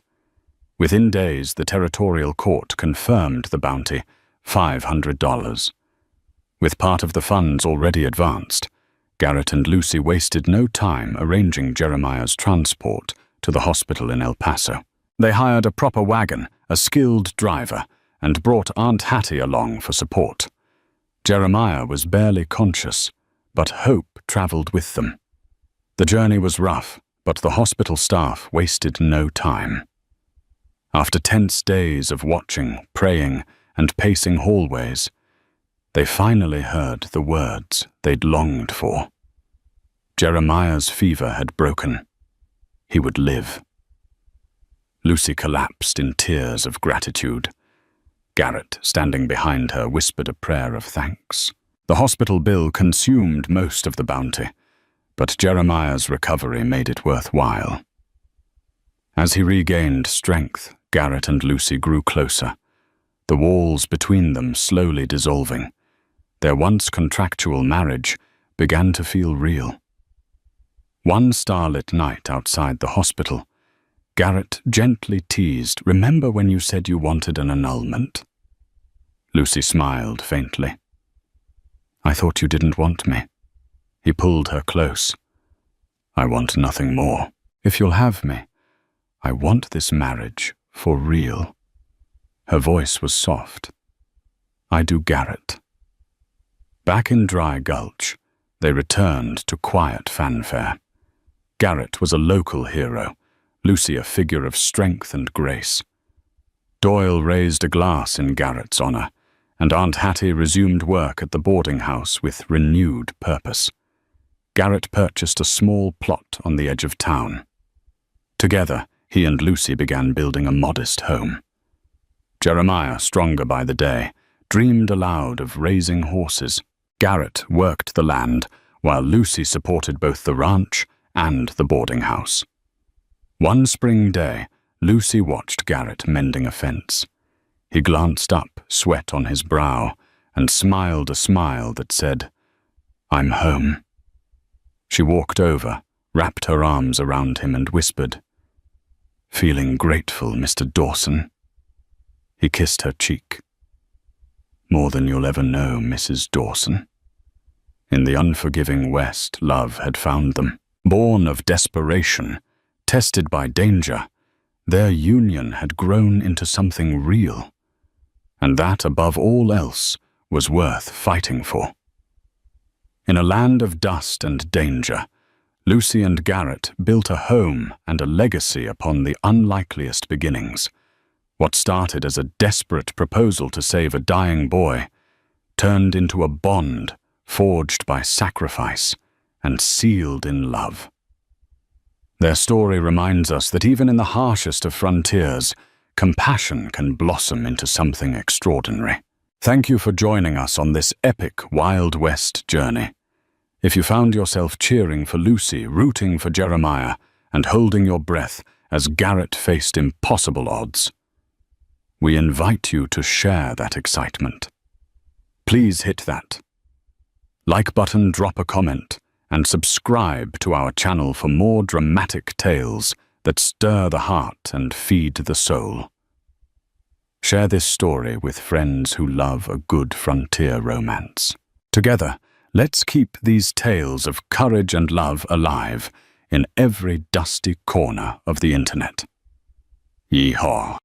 Within days, the territorial court confirmed the bounty, $500. With part of the funds already advanced, Garrett and Lucy wasted no time arranging Jeremiah's transport to the hospital in El Paso. They hired a proper wagon, a skilled driver, and brought Aunt Hattie along for support. Jeremiah was barely conscious, but hope traveled with them. The journey was rough, but the hospital staff wasted no time. After tense days of watching, praying, and pacing hallways, they finally heard the words they'd longed for. Jeremiah's fever had broken. He would live. Lucy collapsed in tears of gratitude. Garrett, standing behind her, whispered a prayer of thanks. The hospital bill consumed most of the bounty, but Jeremiah's recovery made it worthwhile. As he regained strength, Garrett and Lucy grew closer, the walls between them slowly dissolving. Their once contractual marriage began to feel real. One starlit night outside the hospital, Garrett gently teased, "Remember when you said you wanted an annulment?" Lucy smiled faintly. "I thought you didn't want me." He pulled her close. "I want nothing more. If you'll have me, I want this marriage for real." Her voice was soft. "I do, Garrett." Back in Dry Gulch, they returned to quiet fanfare. Garrett was a local hero, Lucy a figure of strength and grace. Doyle raised a glass in Garrett's honor, and Aunt Hattie resumed work at the boarding house with renewed purpose. Garrett purchased a small plot on the edge of town. Together, he and Lucy began building a modest home. Jeremiah, stronger by the day, dreamed aloud of raising horses. Garrett worked the land, while Lucy supported both the ranch and the boarding house. One spring day, Lucy watched Garrett mending a fence. He glanced up, sweat on his brow, and smiled a smile that said, "I'm home." She walked over, wrapped her arms around him and whispered, "Feeling grateful, Mr. Dawson?" He kissed her cheek. "More than you'll ever know, Mrs. Dawson." In the unforgiving West, love had found them. Born of desperation, tested by danger, their union had grown into something real, and that, above all else, was worth fighting for. In a land of dust and danger, Lucy and Garrett built a home and a legacy upon the unlikeliest beginnings. What started as a desperate proposal to save a dying boy turned into a bond forged by sacrifice and sealed in love. Their story reminds us that even in the harshest of frontiers, compassion can blossom into something extraordinary. Thank you for joining us on this epic Wild West journey. If you found yourself cheering for Lucy, rooting for Jeremiah, and holding your breath as Garrett faced impossible odds, we invite you to share that excitement. Please hit that like button, drop a comment, and subscribe to our channel for more dramatic tales that stir the heart and feed the soul. Share this story with friends who love a good frontier romance. Together, let's keep these tales of courage and love alive in every dusty corner of the internet. Yeehaw!